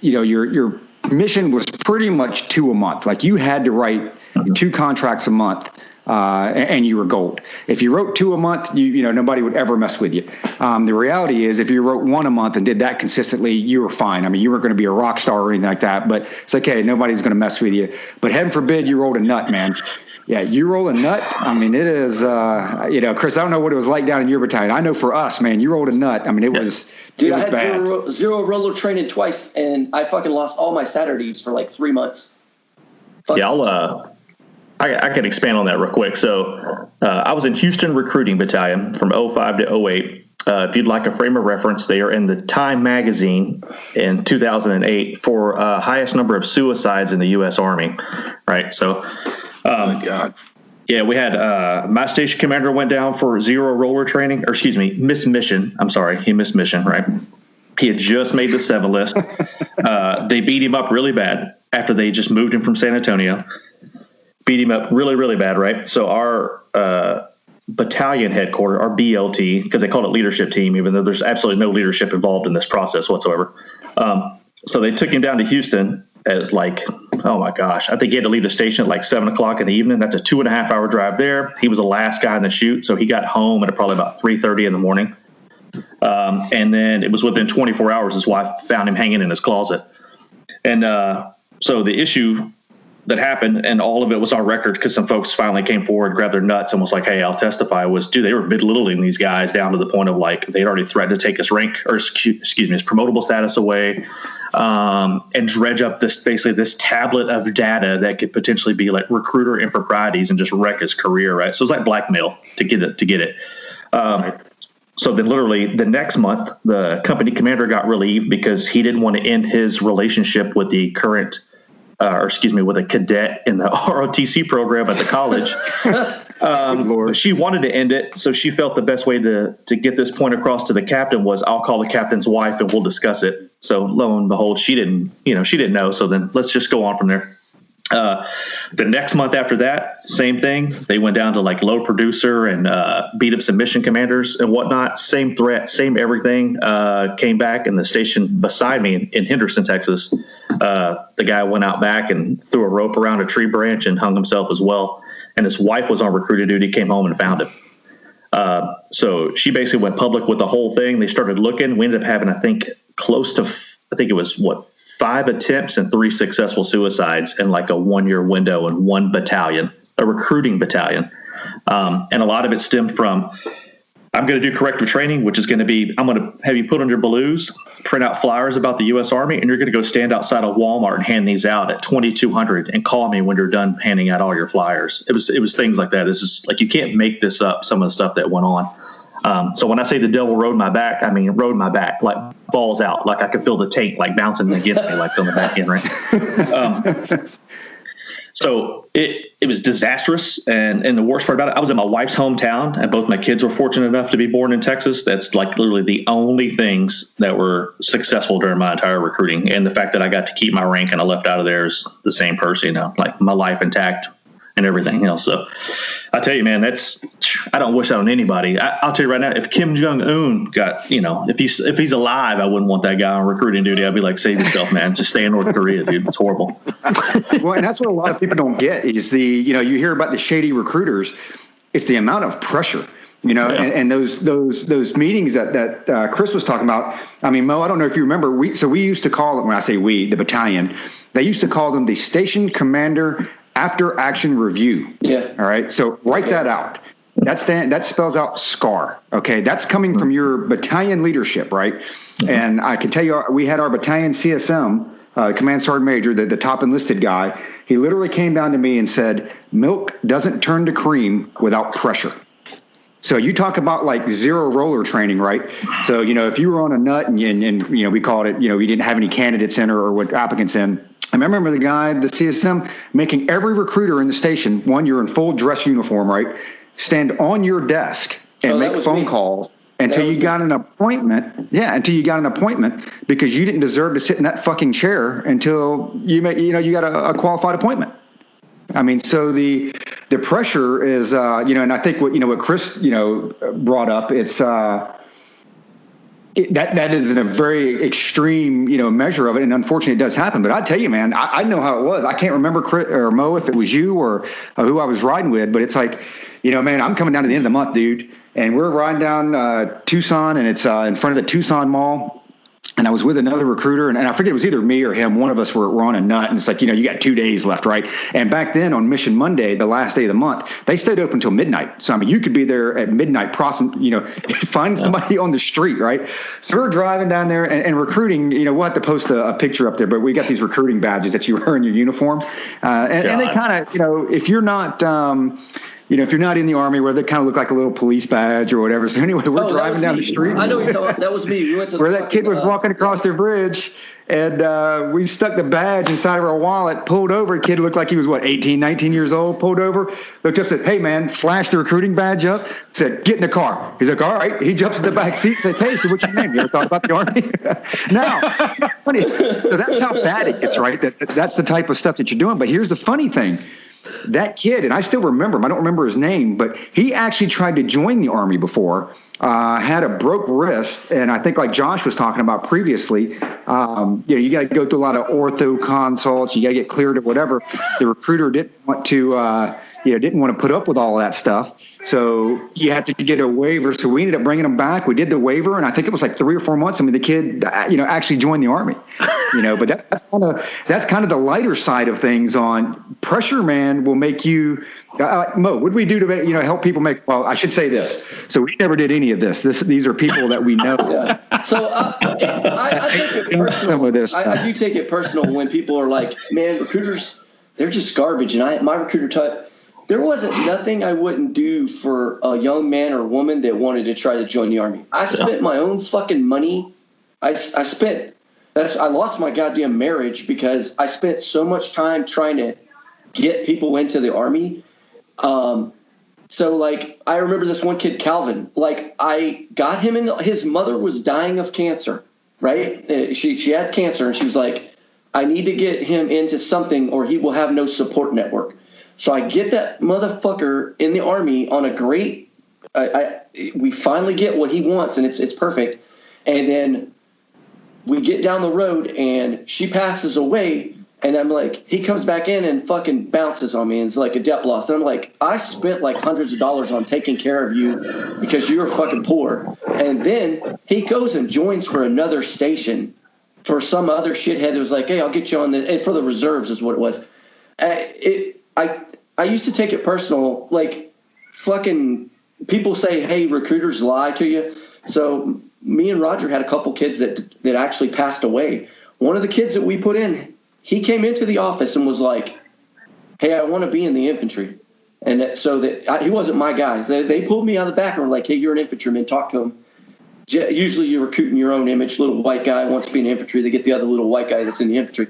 your mission was pretty much 2 a month. Like you had to write 2 contracts a month, and you were gold. If you wrote 2 a month, nobody would ever mess with you. The reality is, if you wrote 1 a month and did that consistently, you were fine. I mean, you weren't going to be a rock star or anything like that. But it's okay, nobody's going to mess with you. But heaven forbid you rolled a nut, man. Yeah, you roll a nut. I mean, it is. Chris, I don't know what it was like down in your battalion. I know for us, man, you rolled a nut. I mean, it was. Dude, I had zero roller training twice, and I fucking lost all my Saturdays for like 3 months. Yeah, I can expand on that real quick. So I was in Houston Recruiting Battalion from 05 to 08. If you'd like a frame of reference, they are in the Time magazine in 2008 for highest number of suicides in the U.S. Army. Right. So, oh my God. Yeah, we had my station commander went down for zero roller training, or excuse me, missed mission. I'm sorry, he missed mission, right? He had just made the 7 list. They beat him up really bad after they just moved him from San Antonio. Beat him up really, really bad, right? So our battalion headquarters, our BLT, because they called it leadership team, even though there's absolutely no leadership involved in this process whatsoever. So they took him down to Houston at like, oh my gosh, I think he had to leave the station at like 7 o'clock in the evening. That's a 2.5 hour drive there. He was the last guy in the chute. So he got home at probably about 3:30 in the morning. And then it was within 24 hours his wife found him hanging in his closet. And so the issue that happened, and all of it was on record because some folks finally came forward, grabbed their nuts, and was like, hey, I'll testify, was, dude, they were belittling these guys down to the point of like they'd already threatened to take his rank, or excuse me, his promotable status away, and dredge up this tablet of data that could potentially be like recruiter improprieties and just wreck his career, right? So it was like blackmail to get it. So then literally the next month, the company commander got relieved because he didn't want to end his relationship with the current with a cadet in the ROTC program at the college. She wanted to end it, so she felt the best way to get this point across to the captain was, I'll call the captain's wife and we'll discuss it. So lo and behold, she didn't know. So then let's just go on from there. The next month after that, same thing. They went down to like load producer and beat up some mission commanders and whatnot. Same threat, same everything. Came back, and the station beside me in Henderson, Texas, the guy went out back and threw a rope around a tree branch and hung himself as well. And his wife was on recruiter duty, came home and found him. So she basically went public with the whole thing. They started looking. We ended up having, I think it was 5 attempts and 3 successful suicides in like a 1-year window in one battalion, a recruiting battalion. And a lot of it stemmed from, I'm going to do corrective training, which is going to be, I'm going to have you put on your blues, print out flyers about the U.S. Army, and you're going to go stand outside of Walmart and hand these out at 2,200 and call me when you're done handing out all your flyers. It was things like that. This is like, you can't make this up, some of the stuff that went on. So when I say the devil rode my back, I mean rode my back, like balls out, like I could feel the tank like bouncing against me, like on the back end, right? So it was disastrous, and the worst part about it, I was in my wife's hometown, and both my kids were fortunate enough to be born in Texas. That's like literally the only things that were successful during my entire recruiting, and the fact that I got to keep my rank and I left out of there is the same person, like my life intact and everything else. So I tell you, man, I don't wish that on anybody. I'll tell you right now, if Kim Jong-un got, if he's alive, I wouldn't want that guy on recruiting duty. I'd be like, save yourself, man. Just stay in North Korea, dude. It's horrible. Well, and that's what a lot of people don't get is you hear about the shady recruiters. It's the amount of pressure, and those meetings that Chris was talking about. I mean, Mo, I don't know if you remember, we used to call it, when I say we, the battalion, they used to call them the Station Commander After Action Review. Yeah. All right. So write that out. That spells out SCAR. Okay. That's coming from your battalion leadership, right? Mm-hmm. And I can tell you, we had our battalion CSM, Command Sergeant Major, the top enlisted guy. He literally came down to me and said, milk doesn't turn to cream without pressure. So you talk about like zero roller training, right? So, if you were on a nut and we called it, we didn't have any candidates in or what applicants in. I remember the guy, the CSM, making every recruiter in the station, you're in full dress uniform, right? Stand on your desk and make phone calls until you got an appointment. Yeah, until you got an appointment, because you didn't deserve to sit in that fucking chair until you got a qualified appointment. I mean, so the pressure is, and I think what Chris, brought up, it's, that is in a very extreme, measure of it, and unfortunately it does happen. But I tell you, man, I know how it was. I can't remember Chris or Mo if it was you or who I was riding with, but it's like, man, I'm coming down to the end of the month, dude, and we're riding down Tucson, and it's in front of the Tucson Mall. And I was with another recruiter, and I forget, it was either me or him. One of us were on a nut, and it's like, you got 2 days left, right? And back then on Mission Monday, the last day of the month, they stayed open until midnight. So, I mean, you could be there at midnight, find somebody on the street, right? So we're driving down there and recruiting. We'll have to post a picture up there, but we got these recruiting badges that you wear in your uniform. And they kind of, if you're not if you're not in the Army, where they kind of look like a little police badge or whatever. So anyway, we're driving down the street. I know you're talking about. That was me. We went to where that kid was walking across their bridge, and we stuck the badge inside of our wallet, pulled over. The kid looked like he was, 18, 19 years old, pulled over, looked up, said, hey, man, flashed the recruiting badge up, said, get in the car. He's like, all right. He jumps in the back seat, said, hey, so what's your name? You ever thought about the Army? Now, funny. So that's how bad it gets, right? That's the type of stuff that you're doing. But here's the funny thing. That kid, and I still remember him, I don't remember his name, but he actually tried to join the Army before, had a broke wrist, and I think like Josh was talking about previously, you got to go through a lot of ortho consults, you got to get cleared or whatever. The recruiter didn't want to put up with all that stuff, so you had to get a waiver. So we ended up bringing him back. We did the waiver, and I think it was like 3 or 4 months. I mean, the kid, actually joined the Army. But that's kind of the lighter side of things. On pressure, man, will make you. Mo, what do we do to help people make? Well, I should say this. So we never did any of this. These are people that we know. Yeah. So I take it personal. Some of this I do take it personal when people are like, man, recruiters, they're just garbage. And my recruiter type. There wasn't nothing I wouldn't do for a young man or woman that wanted to try to join the Army. I spent my own fucking money. I spent I lost my goddamn marriage because I spent so much time trying to get people into the Army. So like, I remember this one kid, Calvin, like I got him in, his mother was dying of cancer, right? She had cancer, and she was like, I need to get him into something or he will have no support network. So I get that motherfucker in the Army on a great, we finally get what he wants, and it's perfect. And then we get down the road and she passes away. And I'm like, he comes back in and fucking bounces on me and it's like a debt loss. And I'm like, I spent like hundreds of dollars on taking care of you because you're fucking poor. And then he goes and joins for another station for some other shithead that was like, hey, I'll get you on the, and for the reserves is what it was. I used to take it personal. Like fucking people say, hey, recruiters lie to you. So me and Roger had a couple kids that actually passed away. One of the kids that we put in, he came into the office and was like, hey, I want to be in the infantry. And he wasn't my guy. They pulled me out of the back and were like, hey, you're an infantryman, talk to him. Usually you're recruiting your own image. Little white guy wants to be in the infantry. They get the other little white guy that's in the infantry.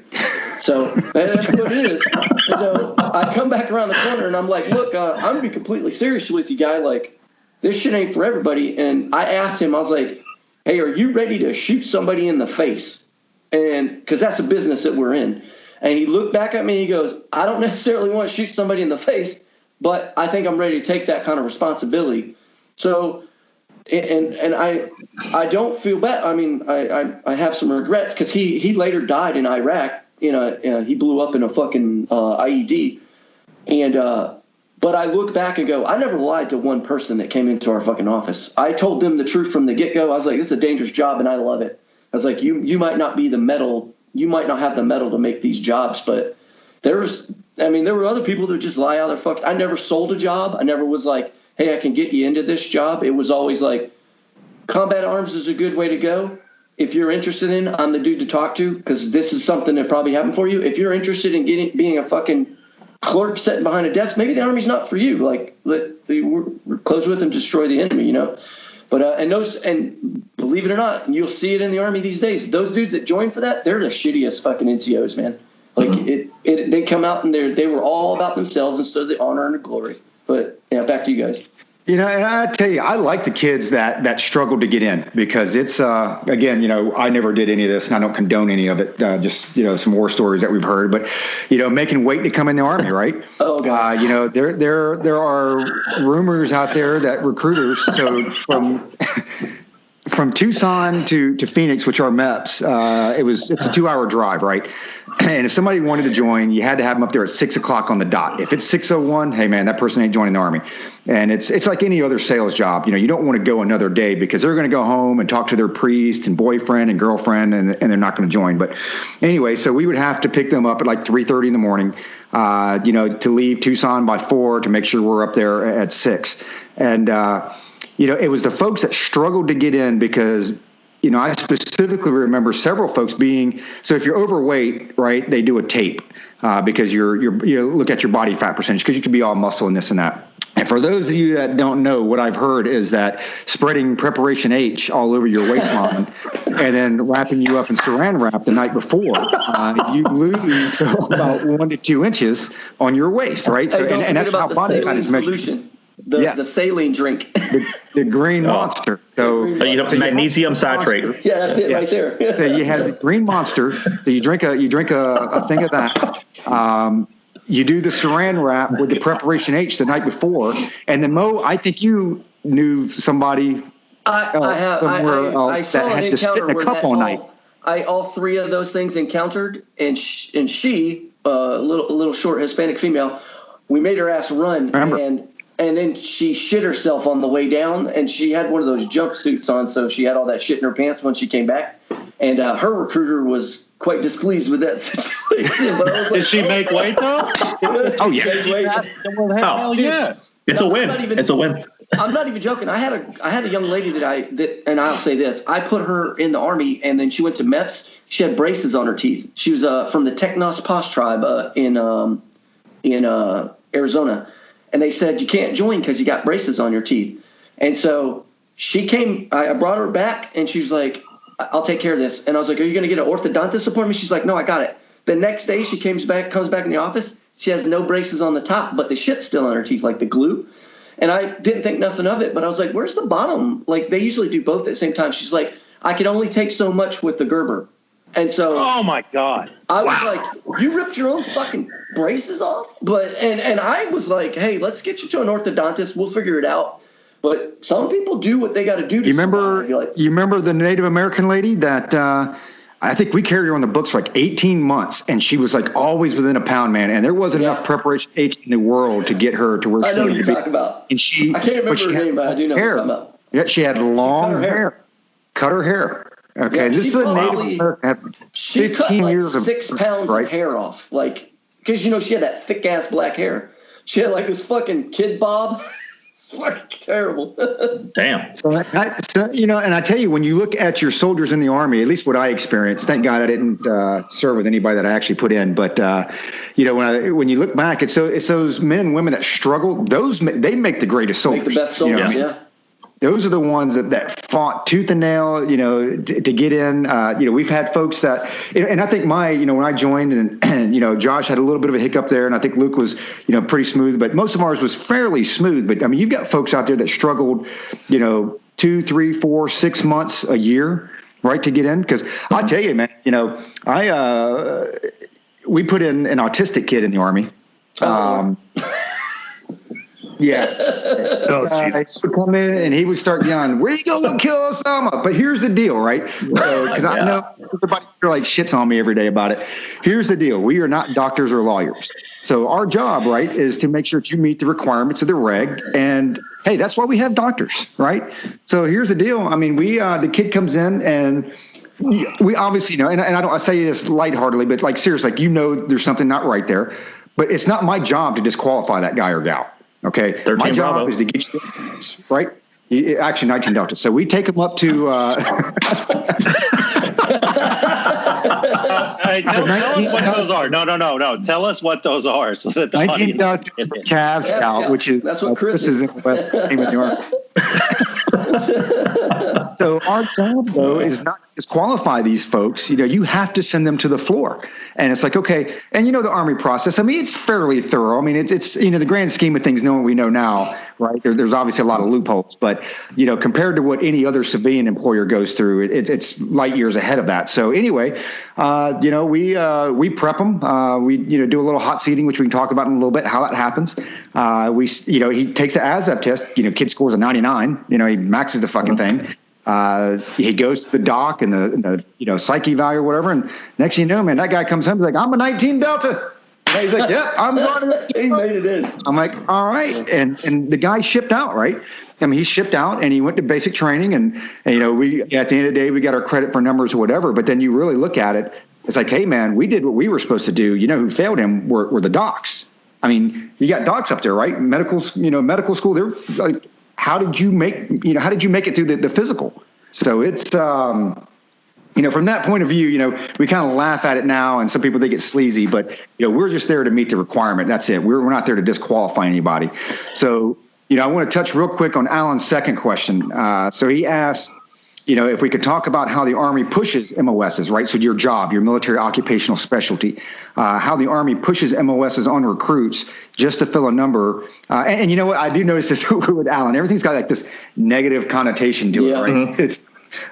So that's what it is. So I come back around the corner and I'm like, look, I'm going to be completely serious with you, guy. Like, this shit ain't for everybody. And I asked him, I was like, hey, are you ready to shoot somebody in the face? And because that's a business that we're in. And he looked back at me and he goes, I don't necessarily want to shoot somebody in the face, but I think I'm ready to take that kind of responsibility. So, and I don't feel bad. I mean, I have some regrets because he later died in Iraq. He blew up in a fucking IED. And but I look back and go, I never lied to one person that came into our fucking office. I told them the truth from the get-go. I was like, this is a dangerous job and I love it. I was like, you might not be the metal, you might not have the metal to make these jobs, but there were other people that just lie out there. I never sold a job. I never was like, hey, I can get you into this job. It was always like, combat arms is a good way to go. If you're interested in, I'm the dude to talk to because this is something that probably happened for you. If you're interested in being a fucking clerk sitting behind a desk, maybe the Army's not for you. Like, we're close with and destroy the enemy, But and believe it or not, you'll see it in the Army these days. Those dudes that join for that, they're the shittiest fucking NCOs, man. Like they come out and they were all about themselves instead of the honor and the glory. But yeah, back to you guys. And I tell you, I like the kids that struggled to get in because it's again, I never did any of this and I don't condone any of it. Just some war stories that we've heard, but making weight to come in the Army, right? Oh God. There are rumors out there that recruiters. So from Tucson to Phoenix, which are MEPS, it's a 2-hour drive, right? And if somebody wanted to join, you had to have them up there at 6:00 on the dot. If it's 6:01, hey man, that person ain't joining the Army. And it's like any other sales job. You don't want to go another day because they're going to go home and talk to their priest and boyfriend and girlfriend, and they're not going to join. But anyway, so we would have to pick them up at like 3:30 in the morning, to leave Tucson by 4 to make sure we're up there at 6. And it was the folks that struggled to get in because, I specifically remember several folks so if you're overweight, right, they do a tape because you look at your body fat percentage because you can be all muscle and this and that. And for those of you that don't know, what I've heard is that spreading Preparation H all over your waistline and then wrapping you up in saran wrap the night before, you lose about 1 to 2 inches on your waist, right? So, and that's how body fat is measured. The saline drink. The green monster. So magnesium citrate. Yeah, that's it right there. So you had the green monster. So you drink a thing of that. You do the saran wrap with the Preparation H the night before, and then Mo, I think you knew somebody somewhere else that had to sit in a cup all night. All three of those things encountered, and she little short Hispanic female, we made her ass run, and then she shit herself on the way down, and she had one of those jumpsuits on, so she had all that shit in her pants when she came back. And her recruiter was quite displeased with that situation. But I was like, did she make weight though? Oh yeah. Hell yeah! It's a win. It's a win. I'm not even joking. I had a young lady and I'll say this: I put her in the Army, and then she went to MEPS. She had braces on her teeth. She was from the Teknos Pas tribe in Arizona. And they said, you can't join because you got braces on your teeth. And so she came, I brought her back, and she was like, I'll take care of this. And I was like, are you going to get an orthodontist appointment? She's like, no, I got it. The next day she comes back in the office. She has no braces on the top, but the shit's still on her teeth, like the glue. And I didn't think nothing of it, but I was like, where's the bottom? Like, they usually do both at the same time. She's like, I can only take so much with the Gerber. And so, oh my God, I was like, you ripped your own fucking braces off? But and I was like, hey, let's get you to an orthodontist. We'll figure it out. But some people do what they got to do. You remember the Native American lady that I think we carried her on the books for like 18 months, and she was like always within a pound, man. And there wasn't enough preparation H in the world to get her to where I she know needed what to you're be. talking about. And I can't remember her name, but I do know what you're talking about. Yeah, she had long hair. Cut her hair. Okay, Yeah, this is a Native American. She cut like 6 pounds of hair off, like, because she had that thick ass black hair. She had like this fucking kid bob. It's fucking terrible. Damn. So, and I tell you, when you look at your soldiers in the Army, at least what I experienced, thank God I didn't serve with anybody that I actually put in. But, when you look back, it's those men and women that struggle. They make the greatest soldiers. Make the best soldiers, yeah. Those are the ones that fought tooth and nail, to get in. We've had folks that, and I think when I joined and Josh had a little bit of a hiccup there, and I think Luke was, pretty smooth, but most of ours was fairly smooth. But I mean, you've got folks out there that struggled, 2, 3, 4, 6 months, a year, right, to get in. Because I tell you, man, we put in an autistic kid in the Army. Yeah. He would come in and he would start yelling, "Where you going to kill Osama?" But here's the deal, right? Because I know everybody like shits on me every day about it. Here's the deal. We are not doctors or lawyers. So our job, right, is to make sure that you meet the requirements of the reg. And, hey, that's why we have doctors, right? So here's the deal. I mean, the kid comes in and we obviously know, and I say this lightheartedly, but like seriously, like, there's something not right there. But it's not my job to disqualify that guy or gal. Okay, my job is to get you right. Actually, 19 Delta. So we take them up to. Tell us what those are. No. Tell us what those are, so that the 19 Delta Cav Scout, which is that's what Chris is in the West Team in New York. So our job, though, is not to disqualify these folks. You have to send them to the floor. And it's like, okay, and the Army process, I mean, it's fairly thorough. I mean, it's the grand scheme of things, knowing what we know now, right? There's obviously a lot of loopholes, but, compared to what any other civilian employer goes through, it's light years ahead of that. So anyway, we prep them. We, do a little hot seating, which we can talk about in a little bit, how that happens. He takes the ASVAB test, kid scores a 99, he maxes the fucking thing. He goes to the doc and the psyche value or whatever, and next thing you know, man, that guy comes home, he's like, "I'm a 19 Delta." And he's like, "Yeah, I'm going to." He made it in. I'm like, "All right," and the guy shipped out, right? I mean, he shipped out and he went to basic training, and we at the end of the day we got our credit for numbers or whatever. But then you really look at it, it's like, hey man, we did what we were supposed to do. Who failed him were the docs. I mean, you got docs up there, right? Medical school. They're like, how did you make it through the physical? So it's, from that point of view, we kind of laugh at it now, and some people think it's sleazy, but, we're just there to meet the requirement. That's it. We're not there to disqualify anybody. So, I want to touch real quick on Alan's second question. So he asked, if we could talk about how the Army pushes MOSs, right? So your job, your military occupational specialty, how the Army pushes MOSs on recruits just to fill a number. And you know what? I do notice this with Alan. Everything's got like this negative connotation to it, right? Mm-hmm. It's,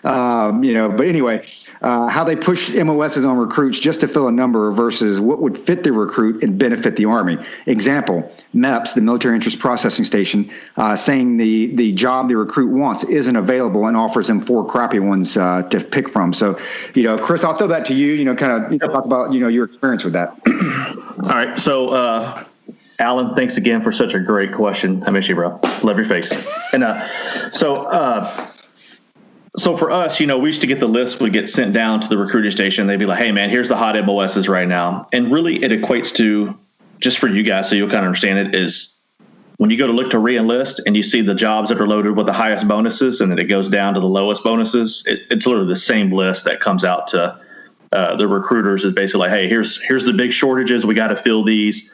but anyway, how they push MOSs on recruits just to fill a number versus what would fit the recruit and benefit the Army. Example, MEPS, the Military Interest Processing Station, saying the job the recruit wants isn't available and offers them 4 crappy ones to pick from. So, Chris, I'll throw that to you, kind of talk about, your experience with that. All right. So, Alan, thanks again for such a great question. I miss you, bro. Love your face. And so for us, we used to get the list would get sent down to the recruiting station. They'd be like, "Hey, man, here's the hot MOSs right now." And really it equates to, just for you guys so you'll kind of understand it, is when you go to look to re-enlist and you see the jobs that are loaded with the highest bonuses and then it goes down to the lowest bonuses, it's literally the same list that comes out to the recruiters. Is basically like, "Hey, here's the big shortages. We got to fill these.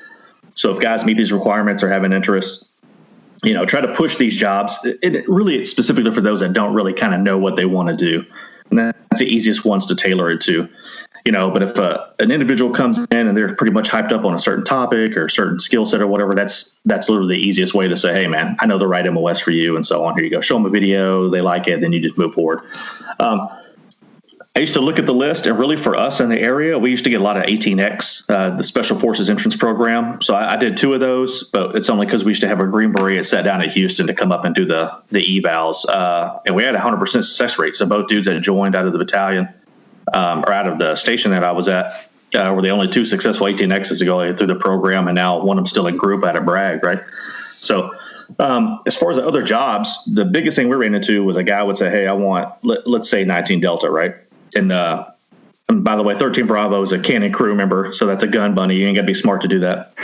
So if guys meet these requirements or have an interest, try to push these jobs." It's specifically for those that don't really kind of know what they want to do. And that's the easiest ones to tailor it to. But if an individual comes in and they're pretty much hyped up on a certain topic or a certain skill set or whatever, that's literally the easiest way to say, hey, man, I know the right MOS for you and so on. Here you go. Show them a video. They like it. Then you just move forward. I used to look at the list, and really for us in the area, we used to get a lot of 18X, the Special Forces Entrance Program. So I did 2 of those, but it's only because we used to have a Green Beret sat down at Houston to come up and do the evals. And we had a 100% success rate. So both dudes that joined out of the battalion, or out of the station that I was at, were the only 2 successful 18Xs to go through the program, and now one of them still in group out of Bragg, right? So as far as the other jobs, the biggest thing we ran into was a guy would say, hey, I want, let's say 19 Delta, right? And by the way, 13 Bravo is a Cannon crew member, so that's a gun bunny. You ain't got to be smart to do that.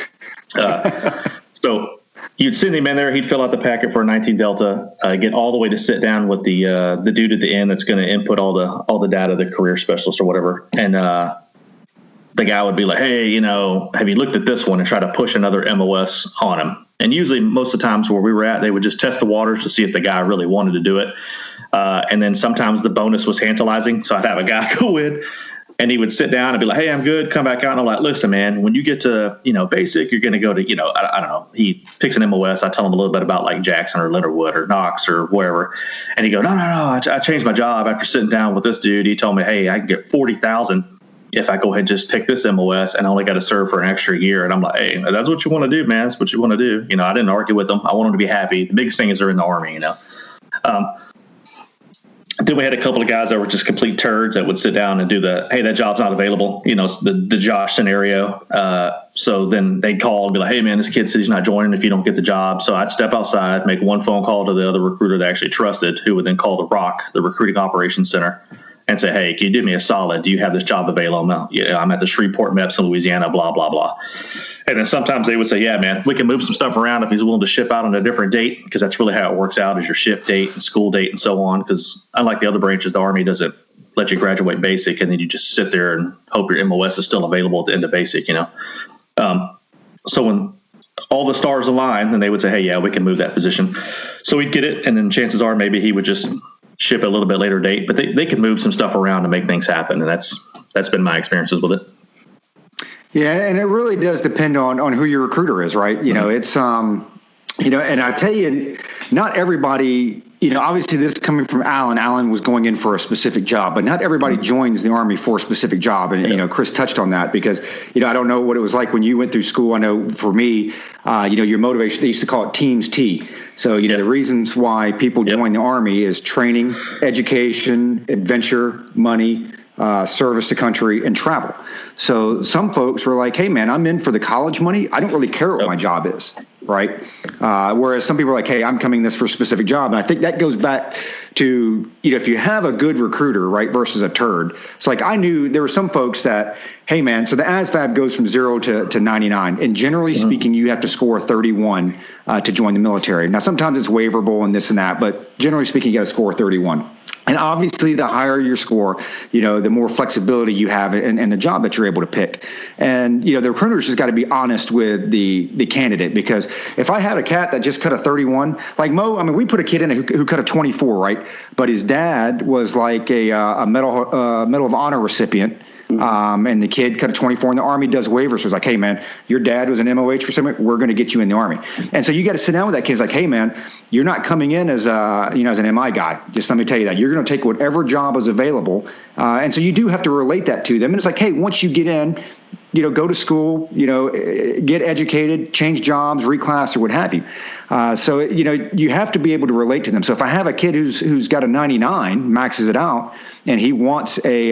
So you'd send him in there. He'd fill out the packet for a 19 Delta, get all the way to sit down with the dude at the end that's going to input all the data, the career specialist or whatever. And the guy would be like, hey, have you looked at this one, and try to push another MOS on him. And usually most of the times where we were at, they would just test the waters to see if the guy really wanted to do it. And then sometimes the bonus was tantalizing. So I'd have a guy go in and he would sit down and be like, hey, I'm good. Come back out. And I'm like, listen, man, when you get to, basic, you're going to go to, I don't know. He picks an MOS. I tell him a little bit about like Jackson or Leonardwood or Knox or wherever. And he go, no. I changed my job after sitting down with this dude. He told me, hey, I can get 40,000 if I go ahead and just pick this MOS, and I only got to serve for an extra year. And I'm like, hey, that's what you want to do, man. That's what you want to do. I didn't argue with them. I want them to be happy. The biggest thing is they're in the Army, Then we had a couple of guys that were just complete turds that would sit down and do hey, that job's not available. The Josh scenario. So then they'd call and be like, hey, man, this kid said he's not joining if you don't get the job. So I'd step outside, make one phone call to the other recruiter that I actually trusted, who would then call the ROC, the Recruiting Operations Center, and say, hey, can you do me a solid? Do you have this job available? No, yeah, I'm at the Shreveport MEPS in Louisiana, blah, blah, blah. And then sometimes they would say, yeah, man, we can move some stuff around if he's willing to ship out on a different date, because that's really how it works out, is your ship date and school date and so on. Because unlike the other branches, the Army doesn't let you graduate basic and then you just sit there and hope your MOS is still available at the end of basic, So when all the stars align, then they would say, hey, yeah, we can move that position. So we'd get it, and then chances are maybe he would just ship a little bit later date, but they can move some stuff around to make things happen. And that's been my experiences with it. Yeah. And it really does depend on who your recruiter is, right? It's, and I tell you, not everybody, obviously this coming from Alan was going in for a specific job, but not everybody joins the Army for a specific job. And, Chris touched on that because, I don't know what it was like when you went through school. I know for me, your motivation, they used to call it Teams T. So, the reasons why people join the Army is training, education, adventure, money, service to country, and travel. So some folks were like, hey, man, I'm in for the college money. I don't really care what my job is, right? Whereas some people are like, hey, I'm coming this for a specific job. And I think that goes back to, if you have a good recruiter, right, versus a turd. It's like I knew there were some folks that, hey, man, so the ASVAB goes from 0 to 99. And generally speaking, you have to score 31 to join the military. Now, sometimes it's waiverable and this and that, but generally speaking, you got to score 31. And obviously, the higher your score, the more flexibility you have and the job that you're able to pick. And, the recruiter's just got to be honest with the candidate, because if I had a cat that just cut a 31, like Mo, we put a kid in who cut a 24, right? But his dad was like a Medal of Honor recipient. And the kid cut a 24, and the Army does waivers. So it's like, hey, man, your dad was an MOH for something. We're going to get you in the Army. And so you got to sit down with that kid. It's like, hey, man, you're not coming in as as an MI guy. Just let me tell you that. You're going to take whatever job is available. And so you do have to relate that to them. And it's like, hey, once you get in, go to school, get educated, change jobs, reclass, or what have you. So, you have to be able to relate to them. So if I have a kid who's got a 99, maxes it out, and he wants a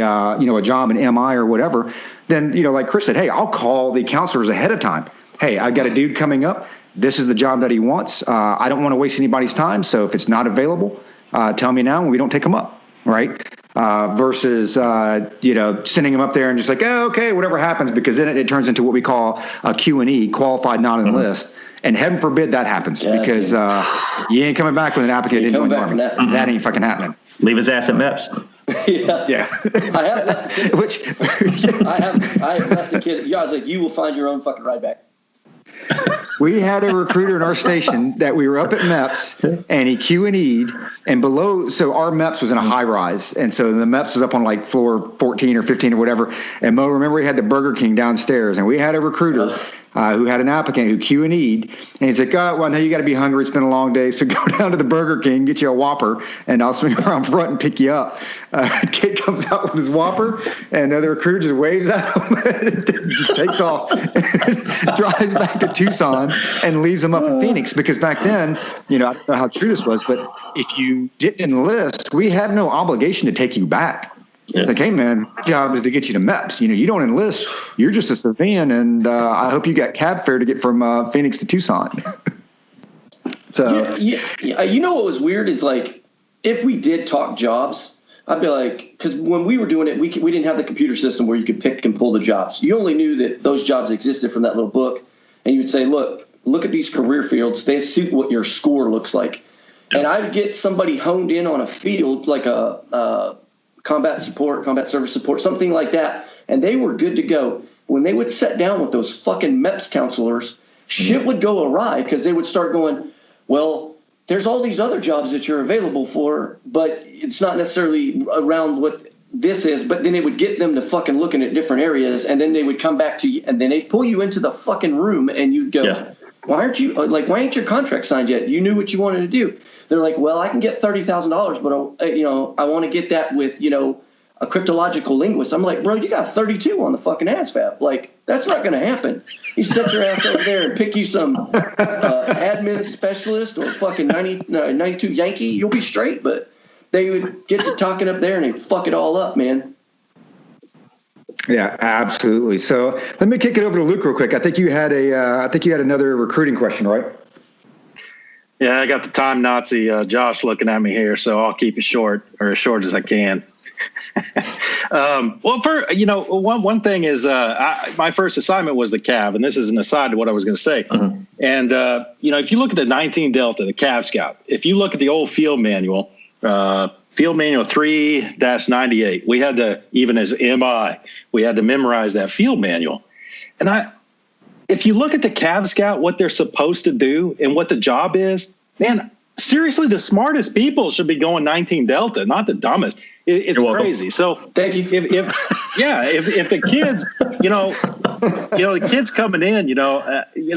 job in MI or whatever, then, like Chris said, hey, I'll call the counselors ahead of time. Hey, I've got a dude coming up. This is the job that he wants. I don't want to waste anybody's time. So if it's not available, tell me now and we don't take him up. Right. Versus, sending him up there and just like, oh, okay, whatever happens, because then it turns into what we call a Q&E, qualified not enlist. And heaven forbid that happens, because you ain't coming back with an applicant didn't join the Army. That ain't fucking happening. Leave his ass at MEPS. Yeah. I have left the kid. I have left the kid. I was like, you will find your own fucking ride back. We had a recruiter in our station that we were up at MEPS, and he Q&E'd, and below, so our MEPS was in a high rise, and so the MEPS was up on like floor 14 or 15 or whatever, and Mo, remember, we had the Burger King downstairs, and we had a recruiter who had an applicant who Q&E'd, and he's like, oh, well, I know you got to be hungry, it's been a long day, so go down to the Burger King, get you a Whopper, and I'll swing around front and pick you up. Kid comes out with his Whopper, and the recruiter just waves at him, and just takes off, drives back to Tucson, and leaves him up in Phoenix, because back then, I don't know how true this was, but if you didn't enlist, we had no obligation to take you back. Yeah. Like, hey, man, my job is to get you to MEPS. You don't enlist. You're just a civilian, and I hope you got cab fare to get from Phoenix to Tucson. So, you know what was weird is, like, if we did talk jobs, I'd be like, because when we were doing it, we didn't have the computer system where you could pick and pull the jobs. You only knew that those jobs existed from that little book, and you would say, look at these career fields. They suit what your score looks like. And I would get somebody honed in on a field, like a combat support, combat service support, something like that, and they were good to go. When they would sit down with those fucking MEPS counselors, shit would go awry, because they would start going, well, there's all these other jobs that you're available for, but it's not necessarily around what this is. But then it would get them to fucking looking at different areas, and then they would come back to you, and then they'd pull you into the fucking room, and you'd go, why ain't your contract signed yet? You knew what you wanted to do. They're like, well, I can get $30,000, but I want to get that with, a cryptological linguist. I'm like, bro, you got 32 on the fucking ASVAB. Like, that's not going to happen. You set your ass over there and pick you some admin specialist or fucking 92 Yankee. You'll be straight. But they would get to talking up there and they'd fuck it all up, man. Yeah, absolutely. So let me kick it over to Luke real quick. I think you had another recruiting question, right? Yeah, I got the time Nazi Josh looking at me here, so I'll keep it short, or as short as I can. One thing is, my first assignment was the Cav, and this is an aside to what I was going to say. Mm-hmm. And if you look at the 19 Delta, the Cav Scout, if you look at the old field manual 3-98, we had to, even as MI, we had to memorize that field manual. And if you look at the Cav Scout, what they're supposed to do and what the job is, man, seriously, the smartest people should be going 19 Delta, not the dumbest. It's crazy. So thank you. If the kids, the kids coming in,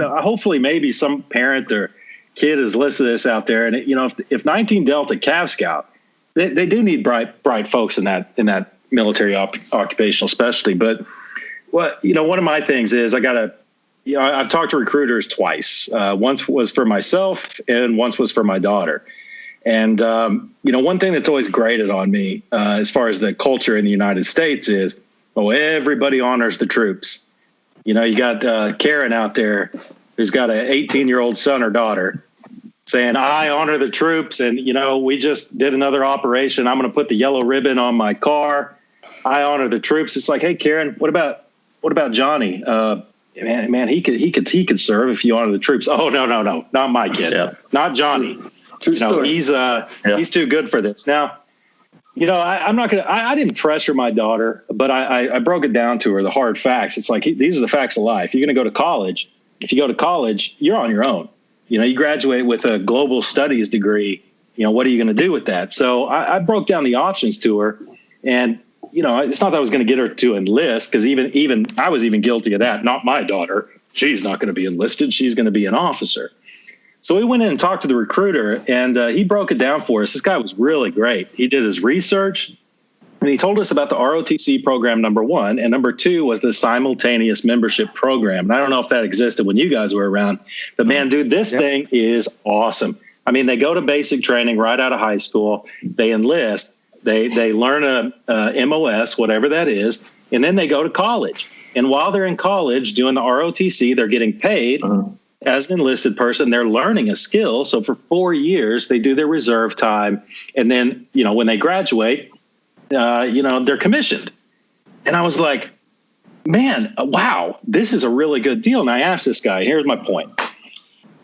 hopefully maybe some parent or kid has listened to this out there, and if 19 Delta Cav Scout, they do need bright folks in that military occupational specialty. But one of my things is I've talked to recruiters twice. Once was for myself and once was for my daughter. And, one thing that's always grated on me as far as the culture in the United States is, everybody honors the troops. You got Karen out there who's got an 18-year-old son or daughter saying, I honor the troops. And, we just did another operation. I'm going to put the yellow ribbon on my car. I honor the troops. It's like, hey, Karen, what about Johnny? Man, he could serve if you honor the troops. Oh, no, not my kid, not Johnny. True story. He's too good for this. Now, I'm not gonna. I didn't pressure my daughter, but I broke it down to her, the hard facts. It's like, these are the facts of life. You're going to go to college. If you go to college, you're on your own. You graduate with a global studies degree. What are you going to do with that? So I broke down the options to her, and it's not that I was going to get her to enlist, because even I was even guilty of that. Not my daughter. She's not going to be enlisted. She's going to be an officer. So we went in and talked to the recruiter, and he broke it down for us. This guy was really great. He did his research, and he told us about the ROTC program, number one, and number two was the simultaneous membership program. And I don't know if that existed when you guys were around, but man, dude, this thing is awesome. I mean, they go to basic training right out of high school. They enlist. They learn a MOS, whatever that is, and then they go to college. And while they're in college doing the ROTC, they're getting paid. As an enlisted person, they're learning a skill. So for 4 years, they do their reserve time. And then, when they graduate, they're commissioned. And I was like, man, wow, this is a really good deal. And I asked this guy, here's my point.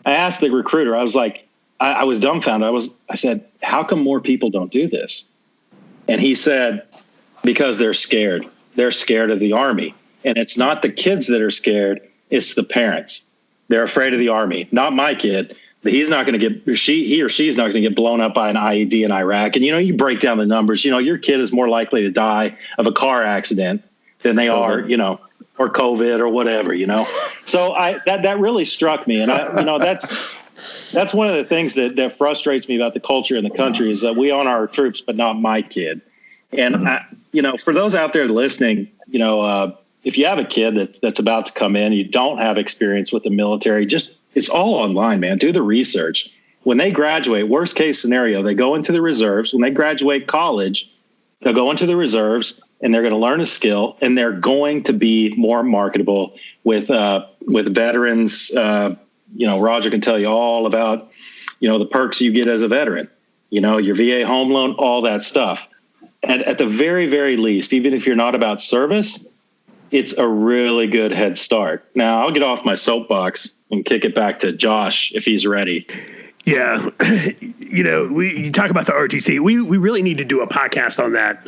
I asked the recruiter, I was like, I was dumbfounded. I said, how come more people don't do this? And he said, because they're scared. They're scared of the Army. And it's not the kids that are scared, it's the parents. They're afraid of the Army. Not my kid. He's not going to get, he or she's not going to get blown up by an IED in Iraq. And, you break down the numbers, your kid is more likely to die of a car accident than they are, or COVID or whatever, So that really struck me. And that's one of the things that frustrates me about the culture in the country is that we honor our troops, but not my kid. And, for those out there listening, if you have a kid that's about to come in, you don't have experience with the military, it's all online, man. Do the research. When they graduate, worst case scenario, they go into the reserves. When they graduate college, they'll go into the reserves and they're going to learn a skill, and they're going to be more marketable with veterans. Roger can tell you all about, the perks you get as a veteran, your VA home loan, all that stuff. And at the very, very least, even if you're not about service, it's a really good head start. Now, I'll get off my soapbox and kick it back to Josh if he's ready. Yeah. You talk about the ROTC. We really need to do a podcast on that.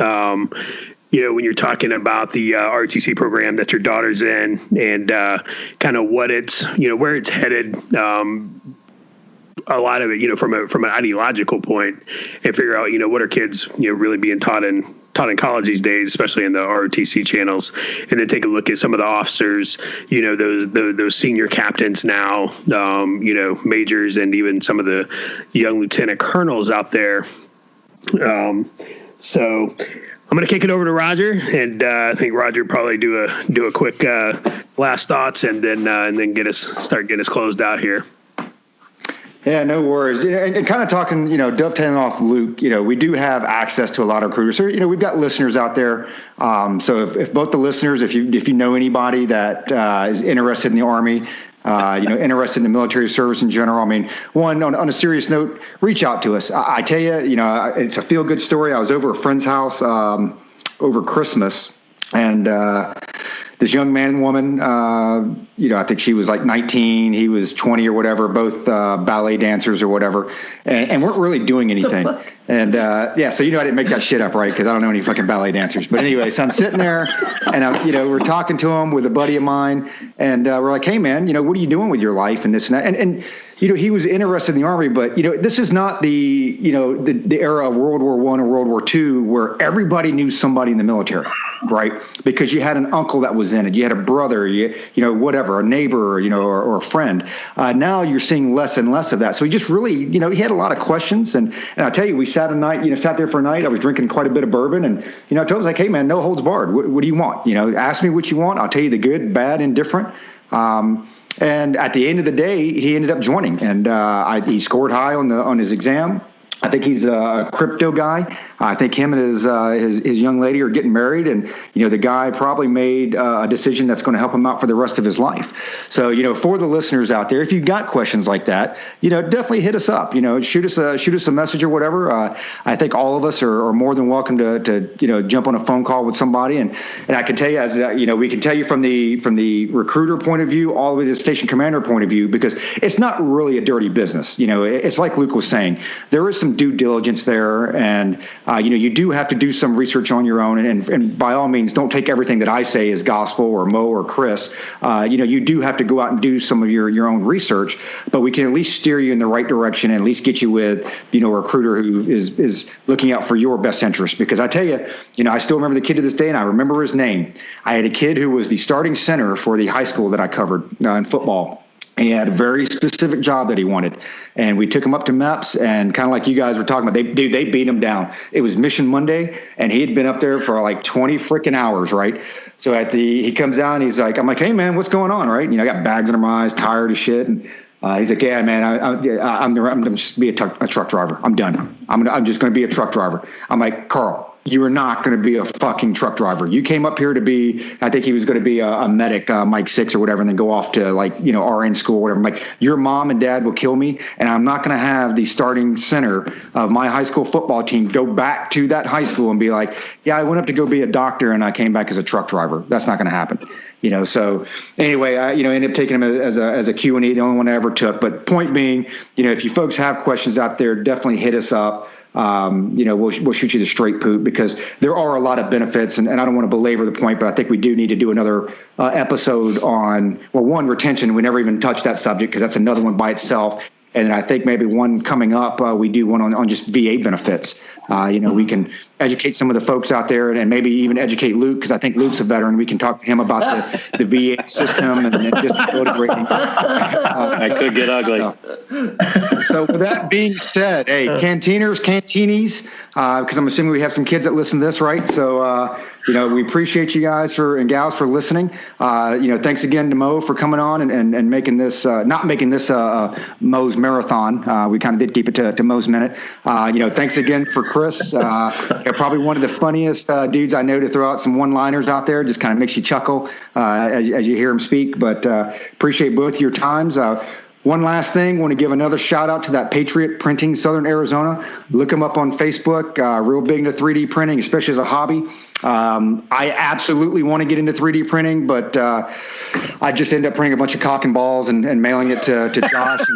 When you're talking about the ROTC program that your daughter's in and kind of what it's, where it's headed. A lot of it, from an ideological point, and figure out, what are kids, really being taught in college these days, especially in the ROTC channels, and then take a look at some of the officers, those senior captains now, majors, and even some of the young lieutenant colonels out there. So I'm going to kick it over to Roger, and I think Roger probably do a quick last thoughts, and then get us closed out here. Yeah, no worries. And kind of talking, dovetailing off Luke, we do have access to a lot of recruiters. So, we've got listeners out there. So if both the listeners, if you know anybody that is interested in the Army, interested in the military service in general, on a serious note, reach out to us. I tell you, it's a feel good story. I was over a friend's house over Christmas, and this young man and woman, I think she was like 19, he was 20 or whatever, both ballet dancers or whatever, and weren't really doing anything. And so I didn't make that shit up, right? Because I don't know any fucking ballet dancers. But anyway, so I'm sitting there, and we're talking to him with a buddy of mine, and we're like, hey man, what are you doing with your life and this and that, and he was interested in the Army, but this is not the the era of World War I or World War II where everybody knew somebody in the military, right? Because you had an uncle that was in it, you had a brother, whatever, a neighbor, or a friend. Now you're seeing less and less of that. So he just really, he had a lot of questions, and I tell you, we sat there for a night. I was drinking quite a bit of bourbon, and I told him, like, hey man, no holds barred. What do you want? Ask me what you want. I'll tell you the good, bad, indifferent. And at the end of the day, he ended up joining, and he scored high on his exam. I think he's a crypto guy. I think him and his young lady are getting married, and the guy probably made a decision that's going to help him out for the rest of his life. So for the listeners out there, if you've got questions like that, definitely hit us up. Shoot us a message or whatever. I think all of us are more than welcome to jump on a phone call with somebody, and I can tell you, as we can tell you from the recruiter point of view all the way to the station commander point of view, because it's not really a dirty business. It's like Luke was saying, there is some due diligence there, and you do have to do some research on your own, and by all means, don't take everything that I say as gospel, or Mo or Chris. You do have to go out and do some of your own research, but we can at least steer you in the right direction and at least get you with a recruiter who is looking out for your best interest. Because I tell you, I still remember the kid to this day, and I remember his name. I had a kid who was the starting center for the high school that I covered in football. He had a very specific job that he wanted, and we took him up to MEPS, and kind of like you guys were talking about, they beat him down. It was Mission Monday, and he had been up there for like 20 freaking hours, right? So he comes out, and he's like, I'm like, hey man, what's going on, right? I got bags under my eyes, tired as shit, and he's like, yeah, man, I'm just be a truck driver. I'm done. I'm just going to be a truck driver. I'm like, Carl, you are not going to be a fucking truck driver. You came up here to be, I think he was going to be a medic, Mike 6 or whatever, and then go off to RN school or whatever. I'm like, your mom and dad will kill me, and I'm not going to have the starting center of my high school football team go back to that high school and be like, yeah, I went up to go be a doctor and I came back as a truck driver. That's not going to happen. So anyway, I, ended up taking him as a Q&E, the only one I ever took. But point being, if you folks have questions out there, definitely hit us up. we'll shoot you the straight poop, because there are a lot of benefits, and I don't want to belabor the point, but I think we do need to do another episode on, well, one, retention. We never even touched that subject because that's another one by itself. And then I think maybe one coming up, we do one on just VA benefits. We can educate some of the folks out there, and maybe even educate Luke, because I think Luke's a veteran. We can talk to him about the VA system and disability ratings. That could get ugly. So with that being said, hey, Canteeners, Canteenies, because I'm assuming we have some kids that listen to this, right? So, we appreciate you guys and gals for listening. Thanks again to Mo for coming on and making this, not making this Mo's marathon. We kind of did keep it to Mo's minute. Thanks again for Chris. Probably one of the funniest dudes I know to throw out some one-liners out there. Just kind of makes you chuckle as you hear him speak. But appreciate both your times. One last thing, want to give another shout out to that Patriot Printing, Southern Arizona. Look them up on Facebook. Real big into 3D printing, especially as a hobby. I absolutely want to get into 3D printing, but I just end up printing a bunch of cock and balls and mailing it to Josh.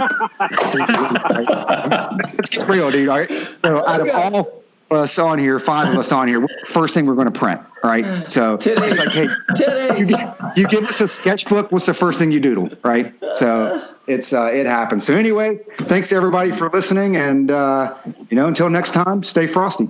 Let's get real, dude. All right. So out of all us on here, 5 of us on here, first thing we're going to print, right? So it's like, hey, you give us a sketchbook, what's the first thing you doodle, right? So it happens. So anyway, thanks to everybody for listening, and until next time, stay frosty.